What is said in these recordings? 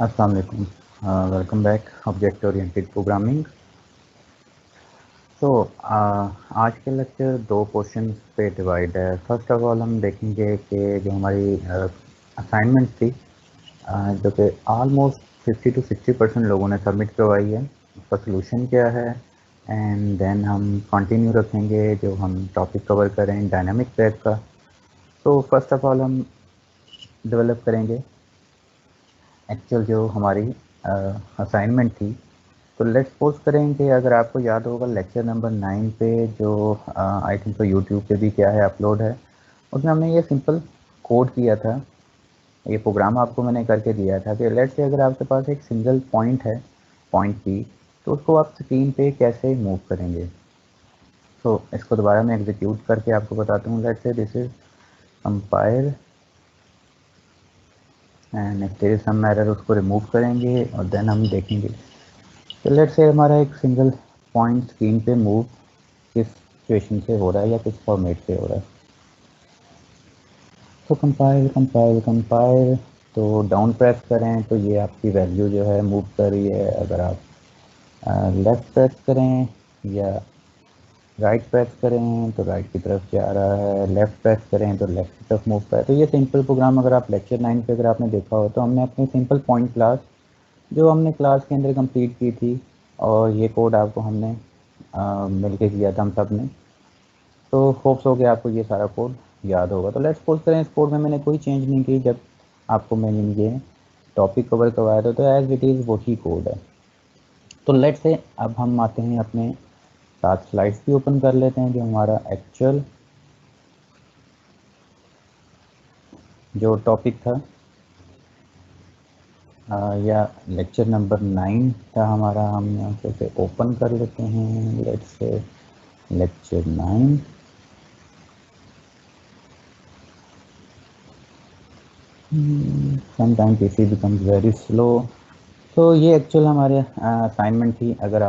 अस्सलाम वालेकुम। Welcome back object oriented programming. तो आज के लेक्चर दो पोर्शन पे डिवाइड है। फर्स्ट ऑफ ऑल हम देखेंगे कि जो हमारी असाइनमेंट थी, जो कि ऑलमोस्ट 50 to 60% लोगों ने सबमिट करवाई है, उसका सोल्यूशन क्या है। एंड देन हम कंटिन्यू रखेंगे जो हम टॉपिक कवर करें डायनामिक वेब का। तो फर्स्ट ऑफ ऑल हम डेवलप करेंगे एक्चुअल जो हमारी असाइनमेंट थी। तो लेट्स सपोज करें कि अगर आपको याद होगा लेक्चर नंबर 9 पे जो आई थिंक तो यूट्यूब पे भी क्या है अपलोड है, उसमें हमने ये सिंपल कोड किया था। ये प्रोग्राम आपको मैंने करके दिया था कि लेट्स से अगर आपके पास एक सिंगल पॉइंट है, पॉइंट पी, तो उसको आप स्क्रीन पे कैसे मूव करेंगे। तो इसको दोबारा मैं एग्जीक्यूट करके आपको बताता हूँ। Let's say this is compile and if there is some error उसको रिमूव करेंगे और देन हम देखेंगे। तो लेट्स से हमारा एक सिंगल पॉइंट स्क्रीन पे मूव किस सिचुएशन से हो रहा है या किस फॉर्मेट से हो रहा है। तो कंपाइल कंपाइल कंपाइल, तो डाउन प्रेस करें तो ये आपकी वैल्यू जो है मूव कर रही है। अगर आप लेफ़्ट प्रेस करें या राइट प्रेस करें तो राइट की तरफ जा रहा है, लेफ़्ट प्रेस करें तो लेफ़्ट की तरफ मूव कर रहा है। तो ये सिंपल प्रोग्राम अगर आप लेक्चर 9 पे अगर आपने देखा हो तो हमने अपनी सिंपल पॉइंट क्लास जो हमने क्लास के अंदर कंप्लीट की थी, और ये कोड आपको हमने मिल के किया था हम सब ने। तो होप्स हो कि आपको ये सारा कोड याद होगा। तो लेट्स सपोज करें इस कोड में मैंने कोई चेंज नहीं की जब आपको मैंने ये टॉपिक कवर करवाया था, तो एज इट इज़ वही कोड है। तो लेट्स से अब हम आते हैं अपने साथ स्लाइड्स भी ओपन कर लेते हैं जो हमारा एक्चुअल जो टॉपिक था या लेक्चर नंबर 9 था हमारा। हम यहाँ से ओपन कर लेते हैं। लेट्स से lecture 9। Sometime PC becomes very slow. तो ये एक्चुअल हमारे असाइनमेंट थी। अगर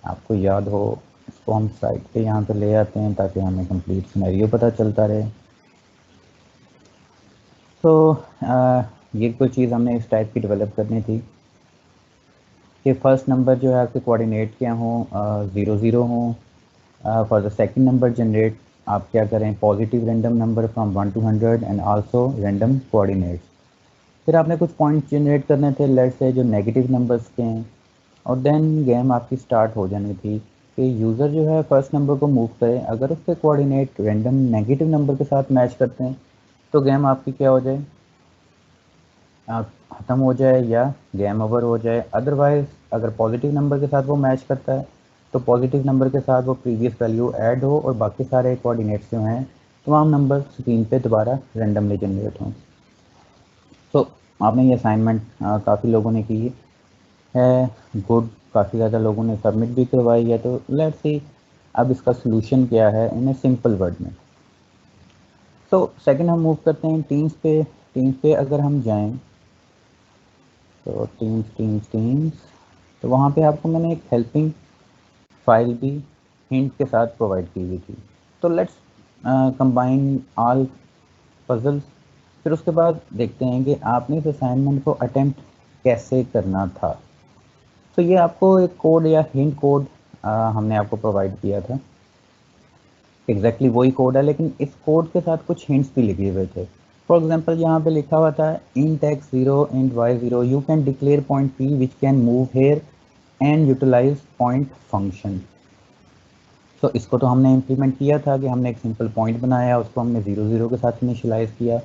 आपको याद हो, इसको हम साइड पे यहाँ पे ले आते हैं ताकि हमें कंप्लीट सिनेरियो पता चलता रहे। तो ये कोई चीज़ हमने इस टाइप की डेवलप करनी थी कि फर्स्ट नंबर जो है आपके कोऑर्डिनेट क्या हो, 0 0 हो। For the second number generate आप क्या करें, positive random number from 1 to 100 and also random coordinates. फिर आपने कुछ पॉइंट जनरेट करने थे लेट्स से जो नेगेटिव नंबर्स के हैं, और देन गेम आपकी स्टार्ट हो जानी थी कि यूज़र जो है फर्स्ट नंबर को मूव करे। अगर उसके कोऑर्डिनेट रैंडम नेगेटिव नंबर के साथ मैच करते हैं तो गेम आपकी क्या हो जाए, ख़त्म हो जाए या गेम ओवर हो जाए। अदरवाइज़ अगर पॉजिटिव नंबर के साथ वो मैच करता है तो पॉजिटिव नंबर के साथ वो प्रीवियस वैल्यू ऐड हो और बाकी सारे कोऑर्डिनेट्स जो हैं तमाम नंबर स्क्रीन पे दोबारा रैंडमली जनरेट हों। तो आपने ये असाइनमेंट काफ़ी लोगों ने की है, गुड। काफ़ी ज़्यादा लोगों ने सबमिट भी करवाई है। तो लेट्स सी अब इसका सोल्यूशन क्या है इन ए सिंपल वर्ड में। तो सेकंड हम मूव करते हैं टीम्स पे। टीम्स पे अगर हम जाएं तो टीम्स टीम्स टीम्स, तो वहाँ पे आपको मैंने एक हेल्पिंग फाइल भी हिंट के साथ प्रोवाइड की हुई थी। तो लेट्स कंबाइन ऑल पजल्स। फिर उसके बाद देखते हैं कि आपने इस असाइनमेंट को अटेम्प्ट कैसे करना था। तो ये आपको एक कोड या हिंट कोड हमने आपको प्रोवाइड किया था। एग्जैक्टली वही कोड है, लेकिन इस कोड के साथ कुछ हिंट्स भी लिखे हुए थे। फॉर एग्जांपल यहाँ पे लिखा हुआ था int x0 int y0 you can declare point p which can move here and utilize point function. तो इसको तो हमने इम्प्लीमेंट किया था कि हमने एक सिंपल पॉइंट बनाया, उसको हमने 0 0 के साथ इनिशियलाइज किया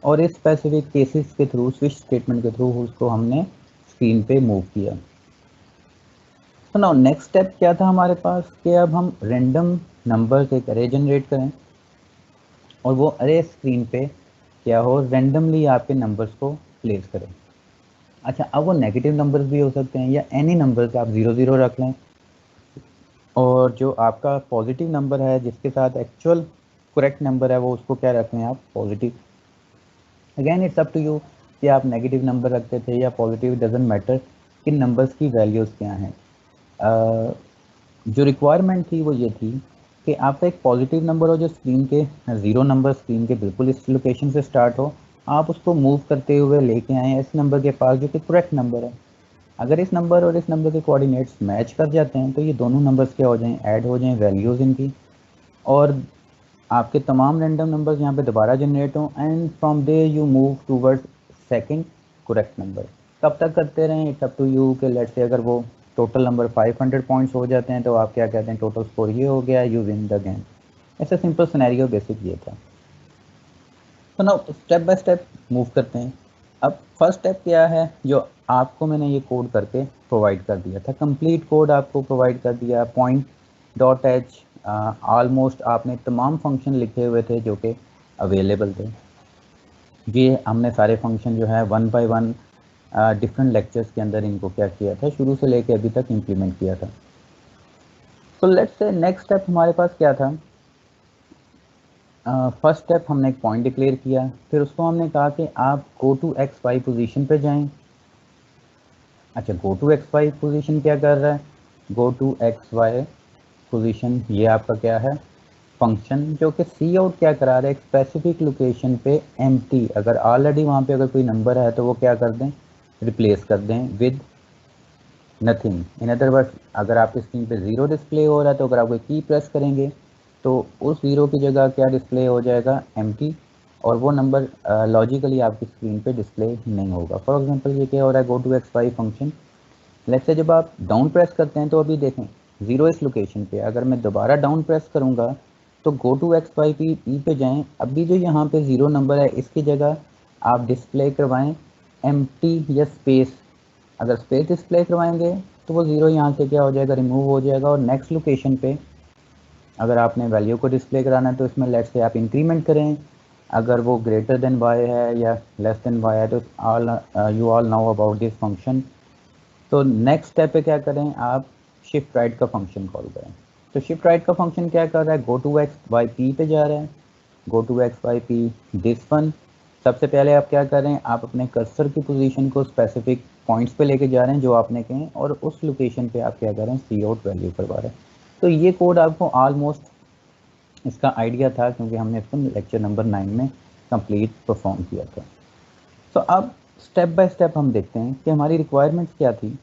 और इस स्पेसिफिक केसेस के थ्रू स्विच स्टेटमेंट के थ्रू उसको हमने स्क्रीन पे मूव किया। तो नाउ नेक्स्ट स्टेप क्या था हमारे पास कि अब हम रैंडम नंबर के अरे जनरेट करें और वो अरे स्क्रीन पे क्या हो, रैंडमली आपके नंबर्स को प्लेस करें। अच्छा, अब वो नेगेटिव नंबर्स भी हो सकते हैं या एनी नंबर्स, आप 0 0 रख लें, और जो आपका पॉजिटिव नंबर है जिसके साथ एक्चुअल करेक्ट नंबर है वो उसको क्या रखें आप, positive. Again it's up to you कि आप नेगेटिव नंबर रखते थे या पॉजिटिव, डजेंट मैटर कि नंबर्स की वैल्यूज़ क्या हैं। जो रिक्वायरमेंट थी वो ये थी कि आपका एक पॉजिटिव नंबर हो जो स्क्रीन के 0 नंबर स्क्रीन के बिल्कुल इस लोकेशन से स्टार्ट हो, आप उसको मूव करते हुए लेके आए इस नंबर के पास जो कि करेक्ट नंबर है। अगर इस नंबर और इस नंबर के कोऑर्डिनेट्स मैच कर जाते हैं तो ये दोनों नंबर्स क्या हो जाएं, ऐड हो जाएं वैल्यूज़ इनकी, और आपके तमाम रैंडम नंबर्स यहाँ पे दोबारा जनरेट हों, and from there you move towards second correct number. कब तक करते रहें, इट्स अप टू यू कि लेट्स से अगर वो टोटल नंबर 500 पॉइंट्स हो जाते हैं तो आप क्या कहते हैं, टोटल स्कोर ये हो गया, यू विन द गेम। ऐसा सिंपल सिनेरियो बेसिक ये था। तो ना स्टेप बाय स्टेप मूव करते हैं। अब फर्स्ट स्टेप क्या है, जो आपको मैंने ये कोड करके प्रोवाइड कर दिया था, कंप्लीट कोड आपको प्रोवाइड कर दिया, पॉइंट डॉट एच, ऑलमोस्ट आपने तमाम फंक्शन लिखे हुए थे जो कि अवेलेबल थे। ये हमने सारे फंक्शन जो है one by one different lectures के अंदर इनको क्या किया था, शुरू से लेके अभी तक इम्प्लीमेंट किया था। तो लेट्स से नेक्स्ट स्टेप हमारे पास क्या था। फर्स्ट स्टेप हमने एक पॉइंट डिक्लेयर किया, फिर उसको हमने कहा कि आप go to X Y position पे जाएं। अच्छा, go to X Y position क्या कर रहा है, go to X Y position ये आपका क्या है, फंक्शन जो कि सी आउट क्या करा रहा है, एक स्पेसिफिक लोकेशन पे एम्प्टी, अगर ऑलरेडी वहाँ पे अगर कोई नंबर है तो वो क्या कर दें, रिप्लेस कर दें with nothing. In other words, अगर आपकी स्क्रीन पे ज़ीरो डिस्प्ले हो रहा है तो अगर आप कोई की प्रेस करेंगे तो उस ज़ीरो की जगह क्या डिस्प्ले हो जाएगा, एम्प्टी, और वो नंबर लॉजिकली आपकी स्क्रीन पे डिस्प्ले नहीं होगा। फॉर एग्जांपल ये क्या हो रहा है, go to X Y function, let's say जब आप डाउन प्रेस करते हैं तो अभी देखें ज़ीरो इस लोकेशन पे, अगर मैं दोबारा डाउन प्रेस करूँगा तो go to X Y P पे जाएँ, अभी जो यहाँ पे ज़ीरो नंबर है इसकी जगह आप डिस्प्ले करवाएं एम्प्टी या स्पेस। अगर स्पेस डिस्प्ले करवाएंगे तो वो ज़ीरो यहाँ से क्या हो जाएगा, रिमूव हो जाएगा, और नेक्स्ट लोकेशन पे अगर आपने वैल्यू को डिस्प्ले कराना है तो इसमें लेट्स से आप इंक्रीमेंट करें, अगर वो ग्रेटर देन वाई है या लेस देन वाई है तो you all know about this function. तो नेक्स्ट स्टेप पे क्या करें, आप शिफ्ट राइट का फंक्शन कॉल करें। तो शिफ्ट राइट का फंक्शन क्या कर रहा है, go to X Y P पे जा रहा है, go to X Y P this one. सबसे पहले आप क्या कर रहे हैं, आप अपने कर्सर की पोजीशन को स्पेसिफिक पॉइंट्स पे लेके जा रहे हैं जो आपने कहें, और उस लोकेशन पे आप क्या कर रहे हैं, सी आउट वैल्यू करवा रहे हैं। तो ये कोड आपको ऑलमोस्ट इसका आइडिया था क्योंकि हमने इसको लेक्चर नंबर 9 में कंप्लीट परफॉर्म किया था। तो अब स्टेप बाय स्टेप हम देखते हैं कि हमारी रिक्वायरमेंट्स क्या थी।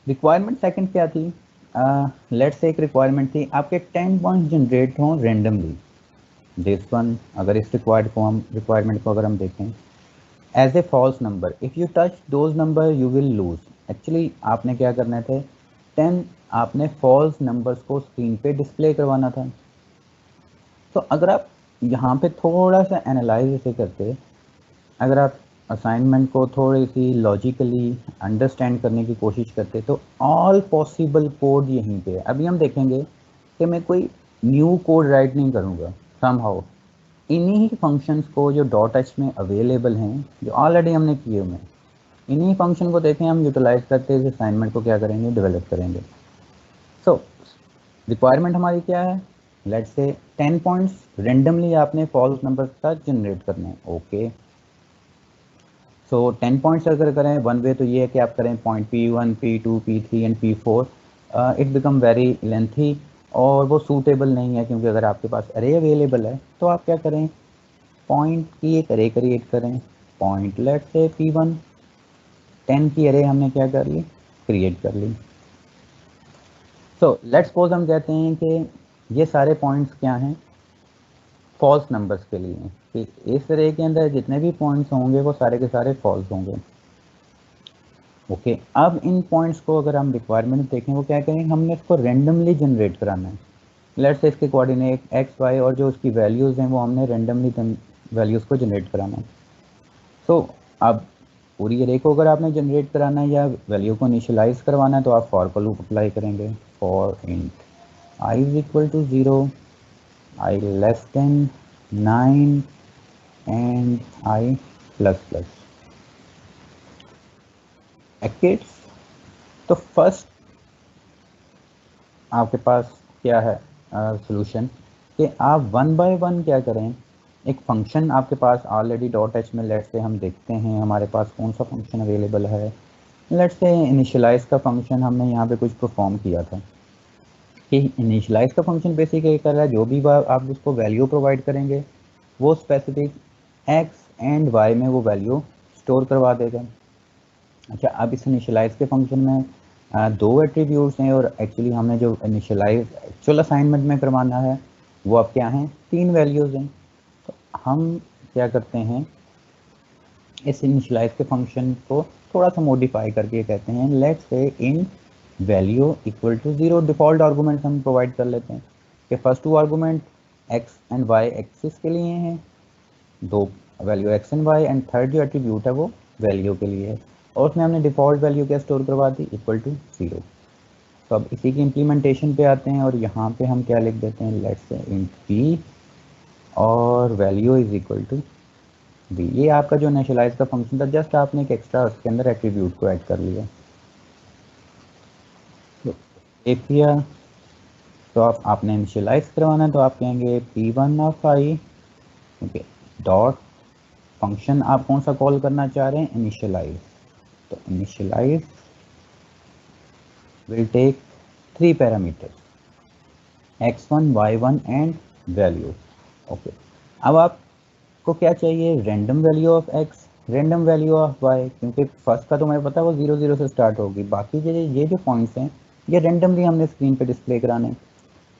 रिक्वायरमेंट सेकंड क्या थी, लेट्स से एक रिक्वायरमेंट थी आपके 10 पॉइंट जनरेट हों रेंडमली। दिस वन, अगर इस रिक्वायरमेंट को अगर हम देखें, as a false number, if you touch those number you will lose. Actually आपने क्या करना थे, 10 आपने फॉल्स नंबर्स को स्क्रीन पे डिस्प्ले करवाना था। तो अगर आप यहाँ पे थोड़ा सा एनालाइज इसे करते, अगर आप असाइनमेंट को थोड़ी सी लॉजिकली अंडरस्टैंड करने की कोशिश करते तो ऑल पॉसिबल कोड यहीं पे है। अभी हम देखेंगे कि मैं कोई न्यू कोड राइट नहीं करूँगा, समहाउ इन्हीं फंक्शंस को जो डॉट एच में अवेलेबल हैं, जो ऑलरेडी हमने किए हुए हैं, इन्हीं फंक्शन को देखें हम यूटिलाइज करते इस असाइनमेंट को क्या करेंगे, डेवलप करेंगे। सो रिक्वायरमेंट हमारी क्या है, लेट्स से 10 पॉइंट्स रेंडमली आपने फॉल्स नंबर के साथ जनरेट करने हैं। ओके, सो 10 पॉइंट्स अगर करें वन वे तो ये है कि आप करें point P1, P2, P3 and P4, it become very lengthy और वो सूटेबल नहीं है, क्योंकि अगर आपके पास अरे अवेलेबल है तो आप क्या करें, पॉइंट की एक अरे क्रिएट करें, पॉइंट लेट से P1, 10 की अरे हमने क्या कर ली, क्रिएट कर ली। सो लेट्स सपोज हम कहते हैं कि ये सारे पॉइंट्स क्या हैं, फॉल्स नंबर्स के लिए, कि इस अरे के अंदर जितने भी पॉइंट्स होंगे वो सारे के सारे फॉल्स होंगे। ओके, अब इन पॉइंट्स को अगर हम रिक्वायरमेंट देखें वो क्या करेंगे, हमने इसको रेंडमली जनरेट कराना है। लेट्स से इसके कोऑर्डिनेट एक्स वाई और जो उसकी वैल्यूज़ हैं वो हमने रेंडमली वैल्यूज़ को जनरेट कराना है। सो अब पूरी अरे को अगर आपने जनरेट कराना है या वैल्यू को इनिशियलाइज करवाना है तो आप फॉर का लूप अप्लाई करेंगे, for int I is equal to 0, I less than 9 and I plus plus brackets. तो फर्स्ट आपके पास क्या है सॉल्यूशन, कि आप वन बाय वन क्या करें, एक फंक्शन आपके पास ऑलरेडी डॉट एच में, लेट्स से हम देखते हैं हमारे पास कौन सा फंक्शन अवेलेबल है। लेट्स से इनिशियलाइज का फंक्शन हमने यहाँ पे कुछ परफॉर्म किया था, कि इनिशियलाइज का फंक्शन बेसिकली कर रहा है जो भी आप उसको वैल्यू प्रोवाइड करेंगे वो स्पेसिफिक एक्स एंड वाई में वो वैल्यू स्टोर करवा देगा। अच्छा, अब इस इनिशियलाइज के फंक्शन में दो एट्रीब्यूट्स हैं और एक्चुअली हमें जो इनिशियलाइज एक्चुअल असाइनमेंट में करवाना है वो अब क्या हैं, 3 वैल्यूज़ हैं। तो हम क्या करते हैं, इस इनिशियलाइज के फंक्शन को थोड़ा सा मॉडिफाई करके कहते हैं let's say in value equal to 0, default argument हम प्रोवाइड कर लेते हैं कि first 2 argument X and Y axis के लिए हैं, 2 value X and Y, and third जो एट्रीब्यूट है वो वैल्यू के लिए है, और उसमें हमने डिफ़ॉल्ट वैल्यू क्या स्टोर करवा दी, इक्वल टू 0। तो अब इसी की इम्प्लीमेंटेशन पे आते हैं और यहाँ पे हम क्या लिख देते हैं, लेट्स से इंट पी और value is equal to B. ये आपका जो इनिशियलाइज का फंक्शन था, जस्ट आपने एक एक्स्ट्रा उसके अंदर एट्रीब्यूट को ऐड कर लिया। तो एक किया, तो आपने इनिशियलाइज करवाना, तो आप कहेंगे p1 of i, okay, dot function आप कौन सा कॉल करना चाह रहे हैं, इनिशियलाइज। तो initialize will take 3 parameters x1 y1 and value. Okay, अब आपको क्या चाहिए, random value of x, random value of y, क्योंकि फर्स्ट का तो मुझे पता है वो 0 0 से स्टार्ट होगी, बाकी ये जो पॉइंट्स हैं ये रैंडमली हमने स्क्रीन पे डिस्प्ले कराने।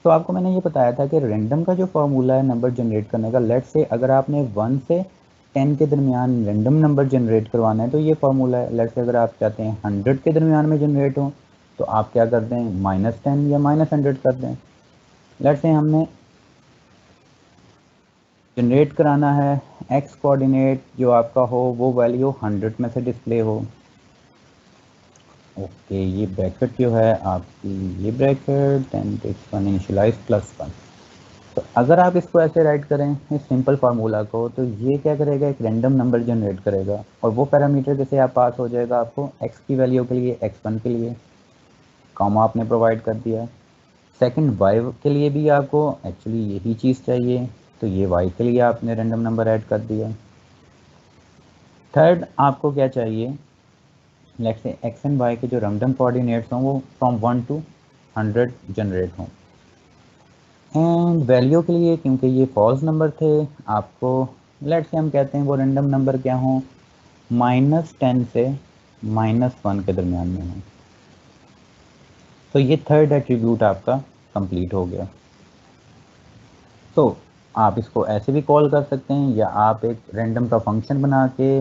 तो आपको मैंने ये बताया था कि रैंडम का जो फार्मूला है नंबर जनरेट करने का, लेट्स से अगर आपने 1 से 10 के दरमियान रैंडम नंबर जनरेट करवाना है तो ये फार्मूला है। लेट्स से अगर आप चाहते हैं 100 के दरमियान में जनरेट हो तो आप क्या कर दें, -10 या -100 कर दें। लेट्स से हमने जनरेट कराना है एक्स कोऑर्डिनेट जो आपका हो वो वैल्यू 100 में से डिस्प्ले हो। ओके, ये ब्रैकेट जो है आपकी, ये bracket then this one initialize +1। तो अगर आप इसको ऐसे राइट करें इस सिंपल फार्मूला को, तो ये क्या करेगा, एक रैंडम नंबर जनरेट करेगा और वो पैरामीटर जैसे आप पास हो जाएगा आपको एक्स की वैल्यू के लिए x1 के लिए कॉमा आपने प्रोवाइड कर दिया। सेकंड वाई के लिए भी आपको एक्चुअली यही चीज़ चाहिए, तो ये वाई के लिए आपने रैंडम नंबर ऐड कर दिया। थर्ड आपको क्या चाहिए, let's say x and Y के जो रैंडम कोऑर्डिनेट्स हों वो फ्रॉम 1 to 100 जनरेट हों। एंड वैल्यू के लिए क्योंकि ये फॉल्स नंबर थे, आपको लेट्स से हम कहते हैं वो रैंडम नंबर क्या हों, -10 से -1 के दरमियान में हों। तो ये थर्ड एट्रीब्यूट आपका कंप्लीट हो गया। तो आप इसको ऐसे भी कॉल कर सकते हैं या आप एक रैंडम का फंक्शन बना के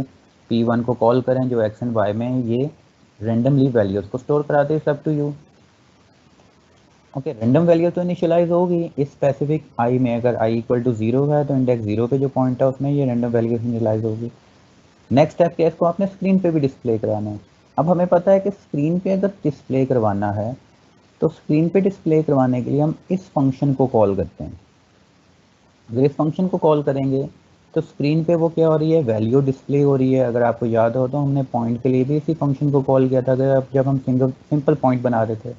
p1 को कॉल करें जो x एंड y में ये रैंडमली वैल्यूज़ को स्टोर कराते हैं, सब to you. Okay, random value तो इनिशियलाइज होगी इस स्पेसिफिक i में, अगर i इक्वल टू 0 है तो इंडेक्स 0 पे जो पॉइंट है उसमें ये रैंडम वैल्यू इनिशियलाइज होगी। नेक्स्ट स्टेप क्या है, इसको आपने स्क्रीन पे भी डिस्प्ले कराना है। अब हमें पता है कि स्क्रीन पे अगर डिस्प्ले करवाना है तो स्क्रीन पे डिस्प्ले करवाने के लिए हम इस फंक्शन को कॉल करते हैं। अगर इस फंक्शन को कॉल करेंगे तो स्क्रीन पे वो क्या हो रही है, वैल्यू डिस्प्ले हो रही है। अगर आपको याद हो तो हमने पॉइंट के लिए भी इसी फंक्शन को कॉल किया था जब हम सिंपल पॉइंट बना रहे थे।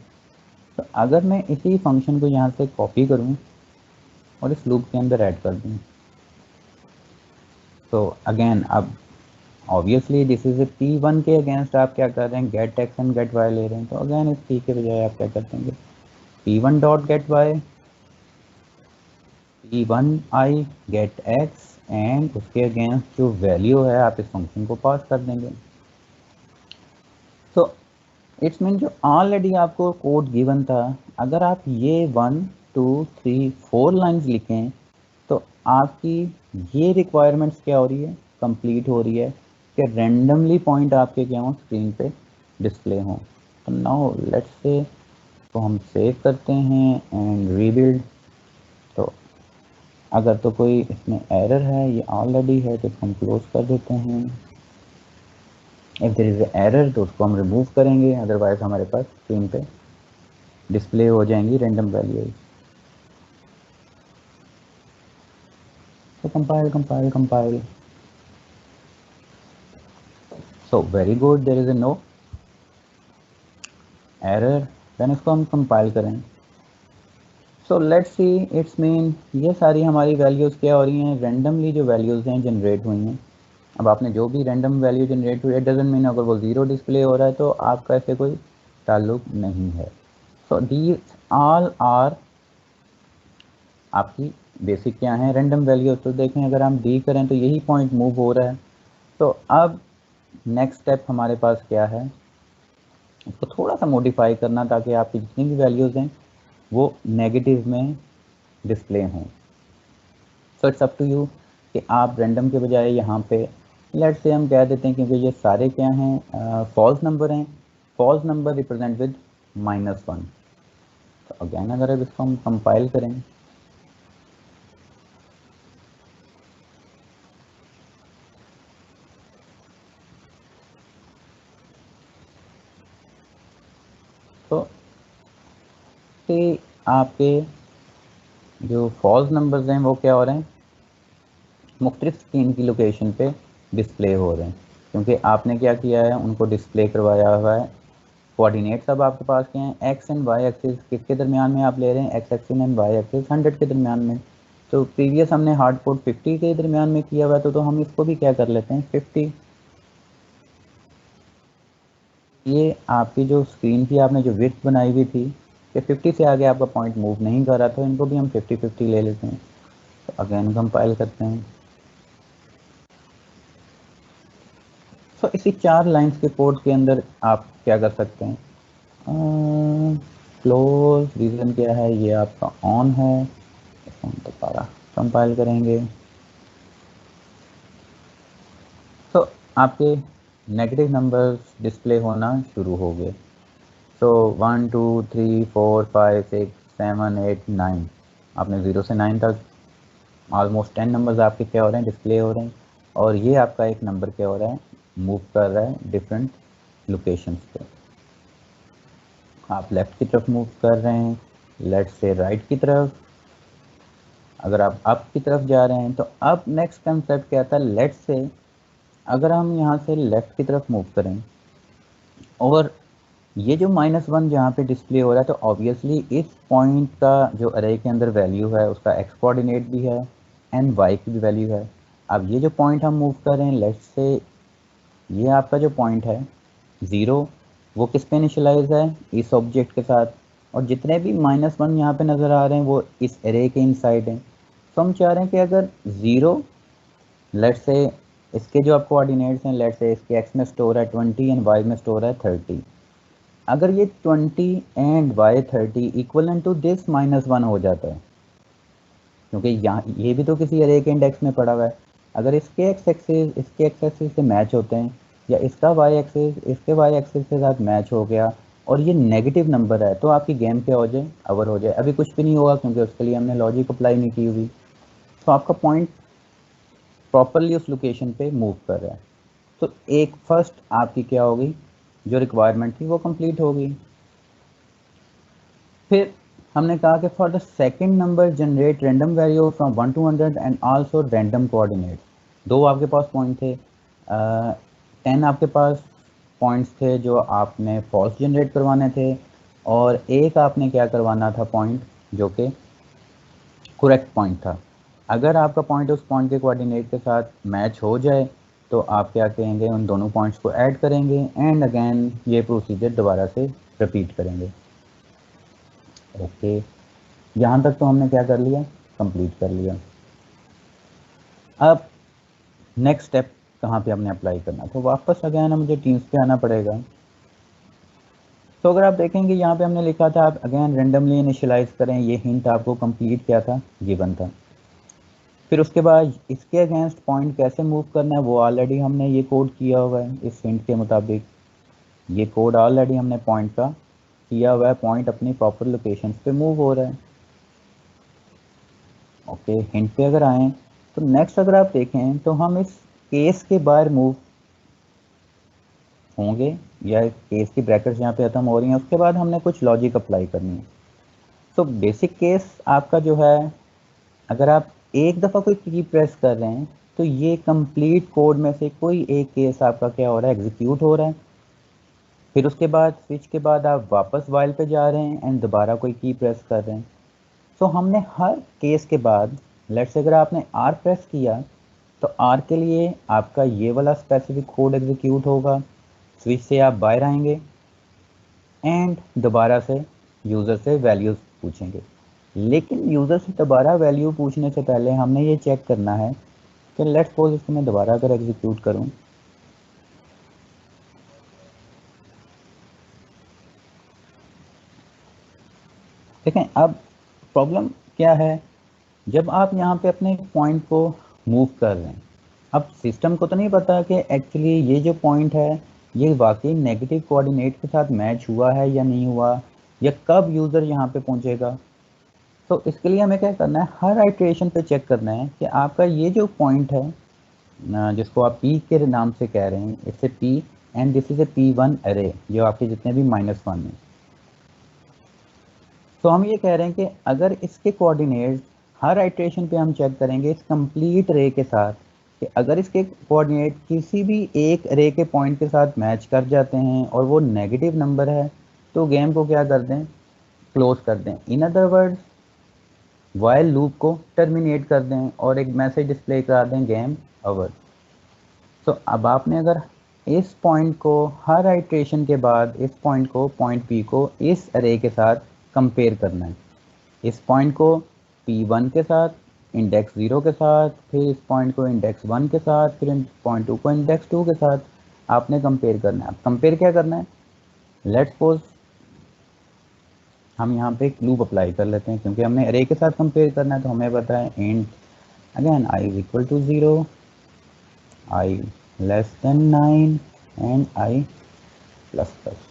तो अगर मैं इसी फंक्शन को यहाँ से कॉपी करूँ और इस लूप के अंदर ऐड कर दूँ, तो अगेन अब obviously this is a p1 के अगेंस्ट आप क्या कर रहे हैं, get X and get Y ले रहे हैं। तो अगेन इस p के बजाय आप क्या करते हैं, p1 dot get Y, p1i get x, and उसके अगेंस्ट जो वैल्यू है आप इस फंक्शन को पास कर देंगे। तो इट्स मीन जो ऑलरेडी आपको कोड गिवन था, अगर आप ये 1 2 3 4 लाइंस लिखें तो आपकी ये रिक्वायरमेंट्स क्या हो रही है, कंप्लीट हो रही है कि रैंडमली पॉइंट आपके क्या हों, स्क्रीन पे डिस्प्ले हों। तो नाउ लेट्स से तो हम सेव करते हैं एंड रीबिल्ड। तो अगर तो कोई इसमें एरर है, ये ऑलरेडी है तो हम क्लोज कर देते हैं। इफ देयर इज एरर तो उसको हम रिमूव करेंगे, अदरवाइज हमारे पास स्क्रीन पे डिस्प्ले हो जाएंगी रैंडम वैल्यूज। तो compile. So very good, there is a no error. Then इसको हम कंपाइल करें। So let's see, it's mean ये सारी हमारी वैल्यूज़ क्या हो रही हैं, रैंडमली जो वैल्यूज़ हैं जनरेट हुई हैं। अब आपने जो भी रैंडम वैल्यू जनरेट हुई, इट डजंट मीन अगर वो 0 डिस्प्ले हो रहा है तो आपका ऐसे कोई ताल्लुक नहीं है। सो दीज ऑल आर आपकी बेसिक क्या है, रैंडम वैल्यू। तो देखें अगर हम डी करें तो यही पॉइंट मूव हो रहा है। तो अब नेक्स्ट स्टेप हमारे पास क्या है, इसको थोड़ा सा मॉडिफाई करना ताकि आपकी जितनी भी वैल्यूज़ हैं वो नेगेटिव में डिस्प्ले हों। So it's up to you कि आप रैंडम के बजाय यहाँ पे लेट्स से हम कह देते हैं, क्योंकि ये सारे क्या हैं, फॉल्स नंबर हैं, फॉल्स नंबर रिप्रेजेंट विद -1। तो अगेन अगर अब इसको हम कंपाइल करें तो आपके जो फॉल्स नंबर्स हैं वो क्या हो रहे हैं, मुख्तलिफ स्क्रीन की लोकेशन पे डिस्प्ले हो रहे हैं, क्योंकि आपने क्या किया है, उनको डिस्प्ले करवाया हुआ है। कोऑर्डिनेट्स अब आपके पास क्या हैं, एक्स एंड वाई एक्सिस किसके दरमियान में आप ले रहे हैं, X axis and Y axis 100 के दरमियान में। तो प्रीवियस हमने हार्ड कोड 50 के दरमियान में किया हुआ है, तो हम इसको भी क्या कर लेते हैं 50। ये आपकी जो स्क्रीन की आपने जो विड्थ बनाई हुई थी कि 50 से आगे आपका पॉइंट मूव नहीं कर रहा था, इनको भी हम 50-50 ले लेते हैं। तो अगेन कंपाइल करते हैं। तो इसी 4 लाइंस के कोड के अंदर आप क्या कर सकते हैं, क्लोज रीज़न क्या है, ये आपका ऑन है। दोबारा कंपाइल करेंगे तो आपके नेगेटिव नंबर्स डिस्प्ले होना शुरू हो गए। तो 1 2 3 4 5 6 7 8 9, आपने 0 से 9 तक ऑलमोस्ट 10 नंबर्स आपके क्या हो रहे हैं, डिस्प्ले हो रहे हैं। और ये आपका एक नंबर क्या हो रहा है, मूव कर रहा है डिफरेंट लोकेशंस पे। आप लेफ़्ट की तरफ मूव कर रहे हैं, लेफ्ट से राइट की तरफ। अगर आप अप की तरफ जा रहे हैं तो अब नेक्स्ट कंसेप्ट क्या आता है, लेफ्ट से अगर हम यहाँ से लेफ़्ट की तरफ मूव करें और ये जो -1 जहाँ पे डिस्प्ले हो रहा है, तो ऑब्वियसली इस पॉइंट का जो अरे के अंदर वैल्यू है उसका एक्स कोऑर्डिनेट भी है एंड वाई की भी वैल्यू है। अब ये जो पॉइंट हम मूव कर रहे हैं लेफ्ट से, ये आपका जो पॉइंट है 0, वो किस पे इनिशियलाइज है, इस ऑब्जेक्ट के साथ। और जितने भी -1 यहाँ पे नज़र आ रहे हैं वो इस एरे के इनसाइड हैं। तो हम चाह रहे हैं कि अगर 0 लेट्स से इसके जो आपको कोऑर्डिनेट्स हैं, लेट्स से इसके एक्स में स्टोर है 20 एंड वाई में स्टोर है 30। अगर ये 20 and Y 30 equal to this -1 हो जाता है, क्योंकि यहाँ ये भी तो किसी अरे के इंडेक्स में पड़ा हुआ है। अगर इसके एक्स एक्सिस इसके एक्स एक्सिस से मैच होते हैं या इसका वाई एक्सिस इसके वाई एक्सिस के साथ मैच हो गया और ये नेगेटिव नंबर है, तो आपकी गेम क्या हो जाए, ओवर हो जाए। अभी कुछ भी नहीं होगा क्योंकि उसके लिए हमने लॉजिक अप्लाई नहीं की हुई। तो आपका पॉइंट प्रॉपरली उस लोकेशन पे मूव कर रहा है। तो एक फर्स्ट आपकी क्या होगी, जो रिक्वायरमेंट थी वो कंप्लीट होगी। फिर हमने कहा कि for the second number generate random value from 1 to 100 and also random coordinate. दो आपके पास पॉइंट थे, 10 आपके पास पॉइंट्स थे जो आपने फॉल्स जनरेट करवाने थे, और एक आपने क्या करवाना था पॉइंट जो कि करेक्ट पॉइंट था। अगर आपका पॉइंट उस पॉइंट के कोऑर्डिनेट के साथ मैच हो जाए तो आप क्या करेंगे, उन दोनों पॉइंट्स को ऐड करेंगे एंड अगेन ये प्रोसीजर दोबारा से रिपीट करेंगे। ओके, यहाँ तक तो हमने क्या कर लिया, कंप्लीट कर लिया। अब नेक्स्ट स्टेप कहाँ पे हमने अप्लाई करना, तो वापस अगेन मुझे टीम्स पे आना पड़ेगा। तो अगर आप देखेंगे यहाँ पे हमने लिखा था आप अगेन रेंडमली इनिशियलाइज करें, ये हिंट आपको कंप्लीट क्या था, गिवन था। फिर उसके बाद इसके अगेंस्ट पॉइंट कैसे मूव करना है वो ऑलरेडी हमने ये कोड किया हुआ है। इस हिंट के मुताबिक ये कोड ऑलरेडी हमने पॉइंट का किया हुआ है, पॉइंट अपनी प्रॉपर लोकेशन पे मूव हो रहा है। ओके, हिंट पे अगर आए तो नेक्स्ट अगर आप देखें तो हम इस केस के बाहर मूव होंगे, या केस की ब्रैकेट्स यहाँ पे खत्म हो रही हैं। उसके बाद हमने कुछ लॉजिक अप्लाई करनी है। तो बेसिक केस आपका जो है, अगर आप एक दफ़ा कोई की प्रेस कर रहे हैं तो ये कंप्लीट कोड में से कोई एक केस आपका क्या हो रहा है, एग्जीक्यूट हो रहा है। फिर उसके बाद स्विच के बाद आप वापस वाइल पे जा रहे हैं एंड दोबारा कोई की प्रेस कर रहे हैं। तो हमने हर केस के बाद, लेट्स से अगर आपने आर प्रेस किया तो आर के लिए आपका ये वाला स्पेसिफिक कोड एग्जीक्यूट होगा। स्विच से आप बाहर आएंगे एंड दोबारा से यूज़र से वैल्यूज़ पूछेंगे। लेकिन यूज़र से दोबारा वैल्यू पूछने से पहले हमने ये चेक करना है कि लेट्स सपोज इसको मैं दोबारा अगर एग्जीक्यूट करूं, देखें अब प्रॉब्लम क्या है, जब आप यहाँ पे अपने पॉइंट को मूव कर रहे हैं, अब सिस्टम को तो नहीं पता कि एक्चुअली ये जो पॉइंट है ये वाकई नेगेटिव कोऑर्डिनेट के साथ मैच हुआ है या नहीं हुआ, या कब यूज़र यहाँ पे पहुँचेगा। तो इसके लिए हमें क्या करना है, हर आइट्रेशन पे चेक करना है कि आपका ये जो पॉइंट है जिसको आप पी के नाम से कह रहे हैं, इससे P and this is a P1 अरे, जो आपके जितने भी -1 है। तो हम ये कह रहे हैं कि अगर इसके कोऑर्डिनेट्स हर आइट्रेशन पे हम चेक करेंगे इस कंप्लीट रे के साथ, कि अगर इसके कोऑर्डिनेट किसी भी एक रे के पॉइंट के साथ मैच कर जाते हैं और वो नेगेटिव नंबर है, तो गेम को क्या कर दें, क्लोज कर दें। In other words while loop को टर्मिनेट कर दें और एक मैसेज डिस्प्ले करा दें गेम ओवर। तो अब आपने अगर इस पॉइंट को हर आइट्रेशन के बाद इस पॉइंट को, पॉइंट पी को इस अरे के साथ कंपेयर करना है, इस पॉइंट को P1 के साथ, इंडेक्स 0 के साथ, फिर इस पॉइंट को इंडेक्स 1 के साथ, फिर पॉइंट 2 को इंडेक्स 2 के साथ आपने कंपेयर करना है। अब कंपेयर क्या करना है, लेट्स सपोज हम यहाँ पे एक लूप अप्लाई कर लेते हैं, क्योंकि हमने अरे के साथ कंपेयर करना है, तो हमें पता है int again i is equal to 0, i less than 9 and i plus plus.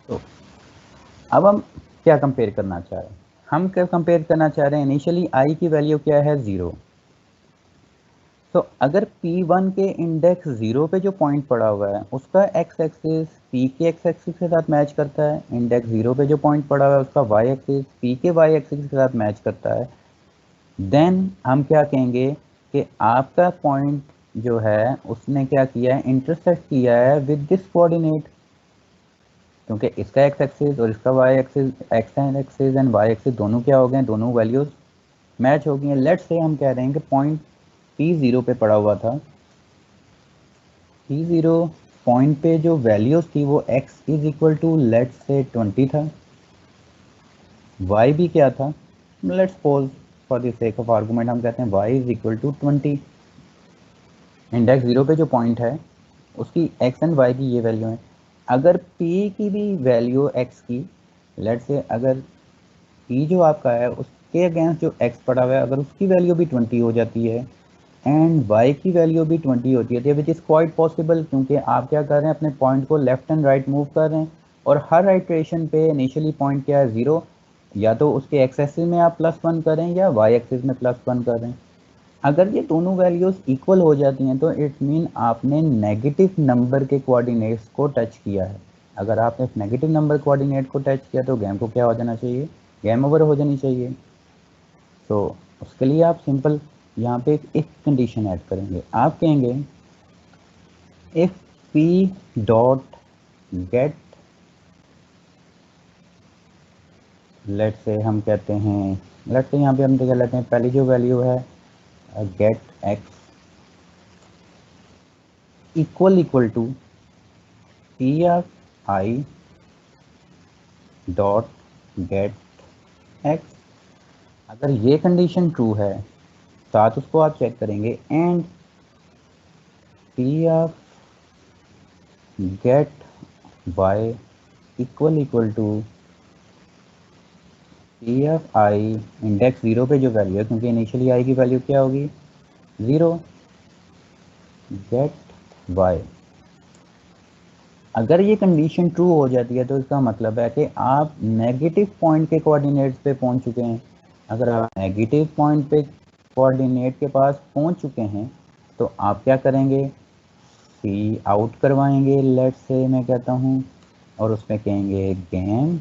तो अब हम क्या कंपेयर करना चाह रहे हैं, हम क्या कंपेयर करना चाह रहे हैं, इनिशियली i की वैल्यू क्या है 0। तो अगर P1 के इंडेक्स 0 पे जो पॉइंट पड़ा हुआ है उसका x एक्सिस P के x एक्सिस के साथ मैच करता है, इंडेक्स 0 पे जो पॉइंट पड़ा हुआ है उसका y एक्सिस P के y एक्सिस के साथ मैच करता है, देन हम क्या कहेंगे कि आपका पॉइंट जो है उसने क्या किया है, इंटरसेक्ट किया है विद दिस कोऑर्डिनेट, क्योंकि इसका x एक्सिस और इसका y axis, x axis and y axis दोनों क्या हो गए, दोनों वैल्यूज मैच हो गई हैं। लेट्स से हम कह रहे हैं कि पॉइंट P0 पे पड़ा हुआ था, P0 पॉइंट पे जो वैल्यूज थी वो x is equal to let's say 20 था, y भी क्या था, let's suppose for the sake of argument हम कहते हैं y is equal to 20। Index 0 पे जो पॉइंट है उसकी x एंड y की ये वैल्यू है। अगर p की भी वैल्यू x की, लेट्स से अगर p जो आपका है उसके अगेंस्ट जो x पड़ा हुआ है अगर उसकी वैल्यू भी 20 हो जाती है एंड y की वैल्यू भी 20 होती है, विच इज़ क्वाइट पॉसिबल, क्योंकि आप क्या कर रहे हैं, अपने पॉइंट को लेफ्ट एंड राइट मूव कर रहे हैं और हर आइट्रेशन पे इनिशियली पॉइंट क्या है 0, या तो उसके x एक्सिस में आप +1 करें या y एक्सिस में +1 करें। अगर ये दोनों वैल्यूज इक्वल हो जाती हैं तो इट मीन आपने नेगेटिव नंबर के कोऑर्डिनेट्स को टच किया है। अगर आपने नेगेटिव नंबर कोऑर्डिनेट को टच किया तो गेम को क्या हो जाना चाहिए, गेम ओवर हो जानी चाहिए। तो उसके लिए आप सिंपल यहाँ पे एक कंडीशन ऐड करेंगे, आप कहेंगे if p dot get, let say हम कहते हैं, लेट से यहाँ पे हम क्या लेते हैं, पहली जो वैल्यू है get x equal to p of i dot get x। अगर ये कंडीशन ट्रू है साथ उसको आप चेक करेंगे and p of get y equal to p of i index 0 पे जो वैल्यू है, क्योंकि इनिशियली i की वैल्यू क्या होगी 0, गेट y। अगर ये कंडीशन ट्रू हो जाती है तो इसका मतलब है कि आप नेगेटिव पॉइंट के कोऑर्डिनेट्स पे पहुंच चुके हैं। अगर आप नेगेटिव पॉइंट पे कोऑर्डिनेट के पास पहुंच चुके हैं तो आप क्या करेंगे, सी आउट करवाएंगे, लेट से मैं कहता हूं, और उसमें कहेंगे गेम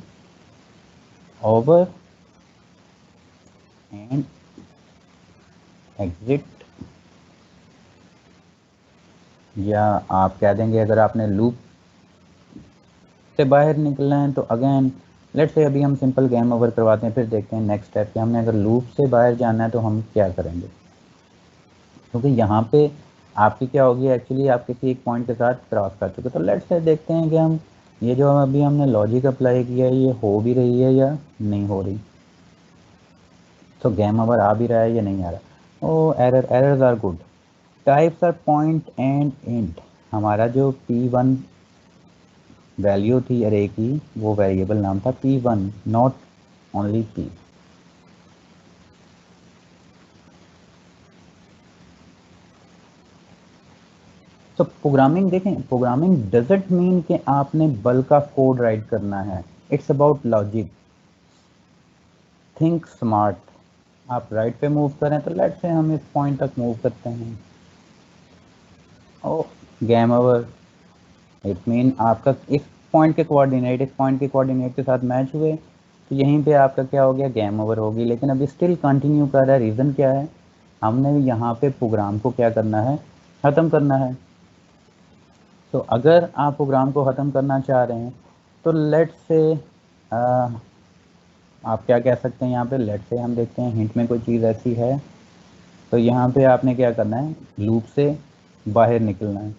ओवर एंड एग्जिट, या आप कह देंगे अगर आपने लूप से बाहर निकलना है तो अगेन लेट्स से अभी हम सिंपल गेम ओवर करवाते हैं, फिर देखते हैं नेक्स्ट स्टेप कि हमने अगर लूप से बाहर जाना है तो हम क्या करेंगे। क्योंकि यहाँ पे आपकी क्या होगी, एक्चुअली आप किसी एक पॉइंट के साथ क्रॉस कर चुके, तो लेट्स से देखते हैं कि हम ये जो अभी हमने लॉजिक अप्लाई किया है ये हो भी रही है या नहीं हो रही। तो गेम ओवर आ भी रहा है या नहीं आ रहा। Oh errors are good. Types are point and int. हमारा जो p1 वैल्यू थी अरे की, वो वेरिएबल नाम था p1, नॉट ओनली p। तो प्रोग्रामिंग देखें, प्रोग्रामिंग डजंट मीन कि आपने बल्क ऑफ कोड राइट करना है। It's about logic. Think smart. आप राइट पे मूव करें तो लेट से हम इस पॉइंट तक मूव करते हैं। ओ गेम ओवर। इट मीन आपका इस पॉइंट के कोऑर्डिनेट इस पॉइंट के कोऑर्डिनेट के साथ मैच हुए, तो यहीं पे आपका क्या हो गया, गेम ओवर होगी। लेकिन अभी स्टिल कंटिन्यू कर रहा है। रीज़न क्या है, हमने यहाँ पे प्रोग्राम को क्या करना है, ख़त्म करना है। तो अगर आप प्रोग्राम को ख़त्म करना चाह रहे हैं तो लेट से आप क्या कह सकते हैं, यहाँ पे लेट से हम देखते हैं हिंट में कोई चीज़ ऐसी है। तो यहाँ पे आपने क्या करना है, लूप से बाहर निकलना है।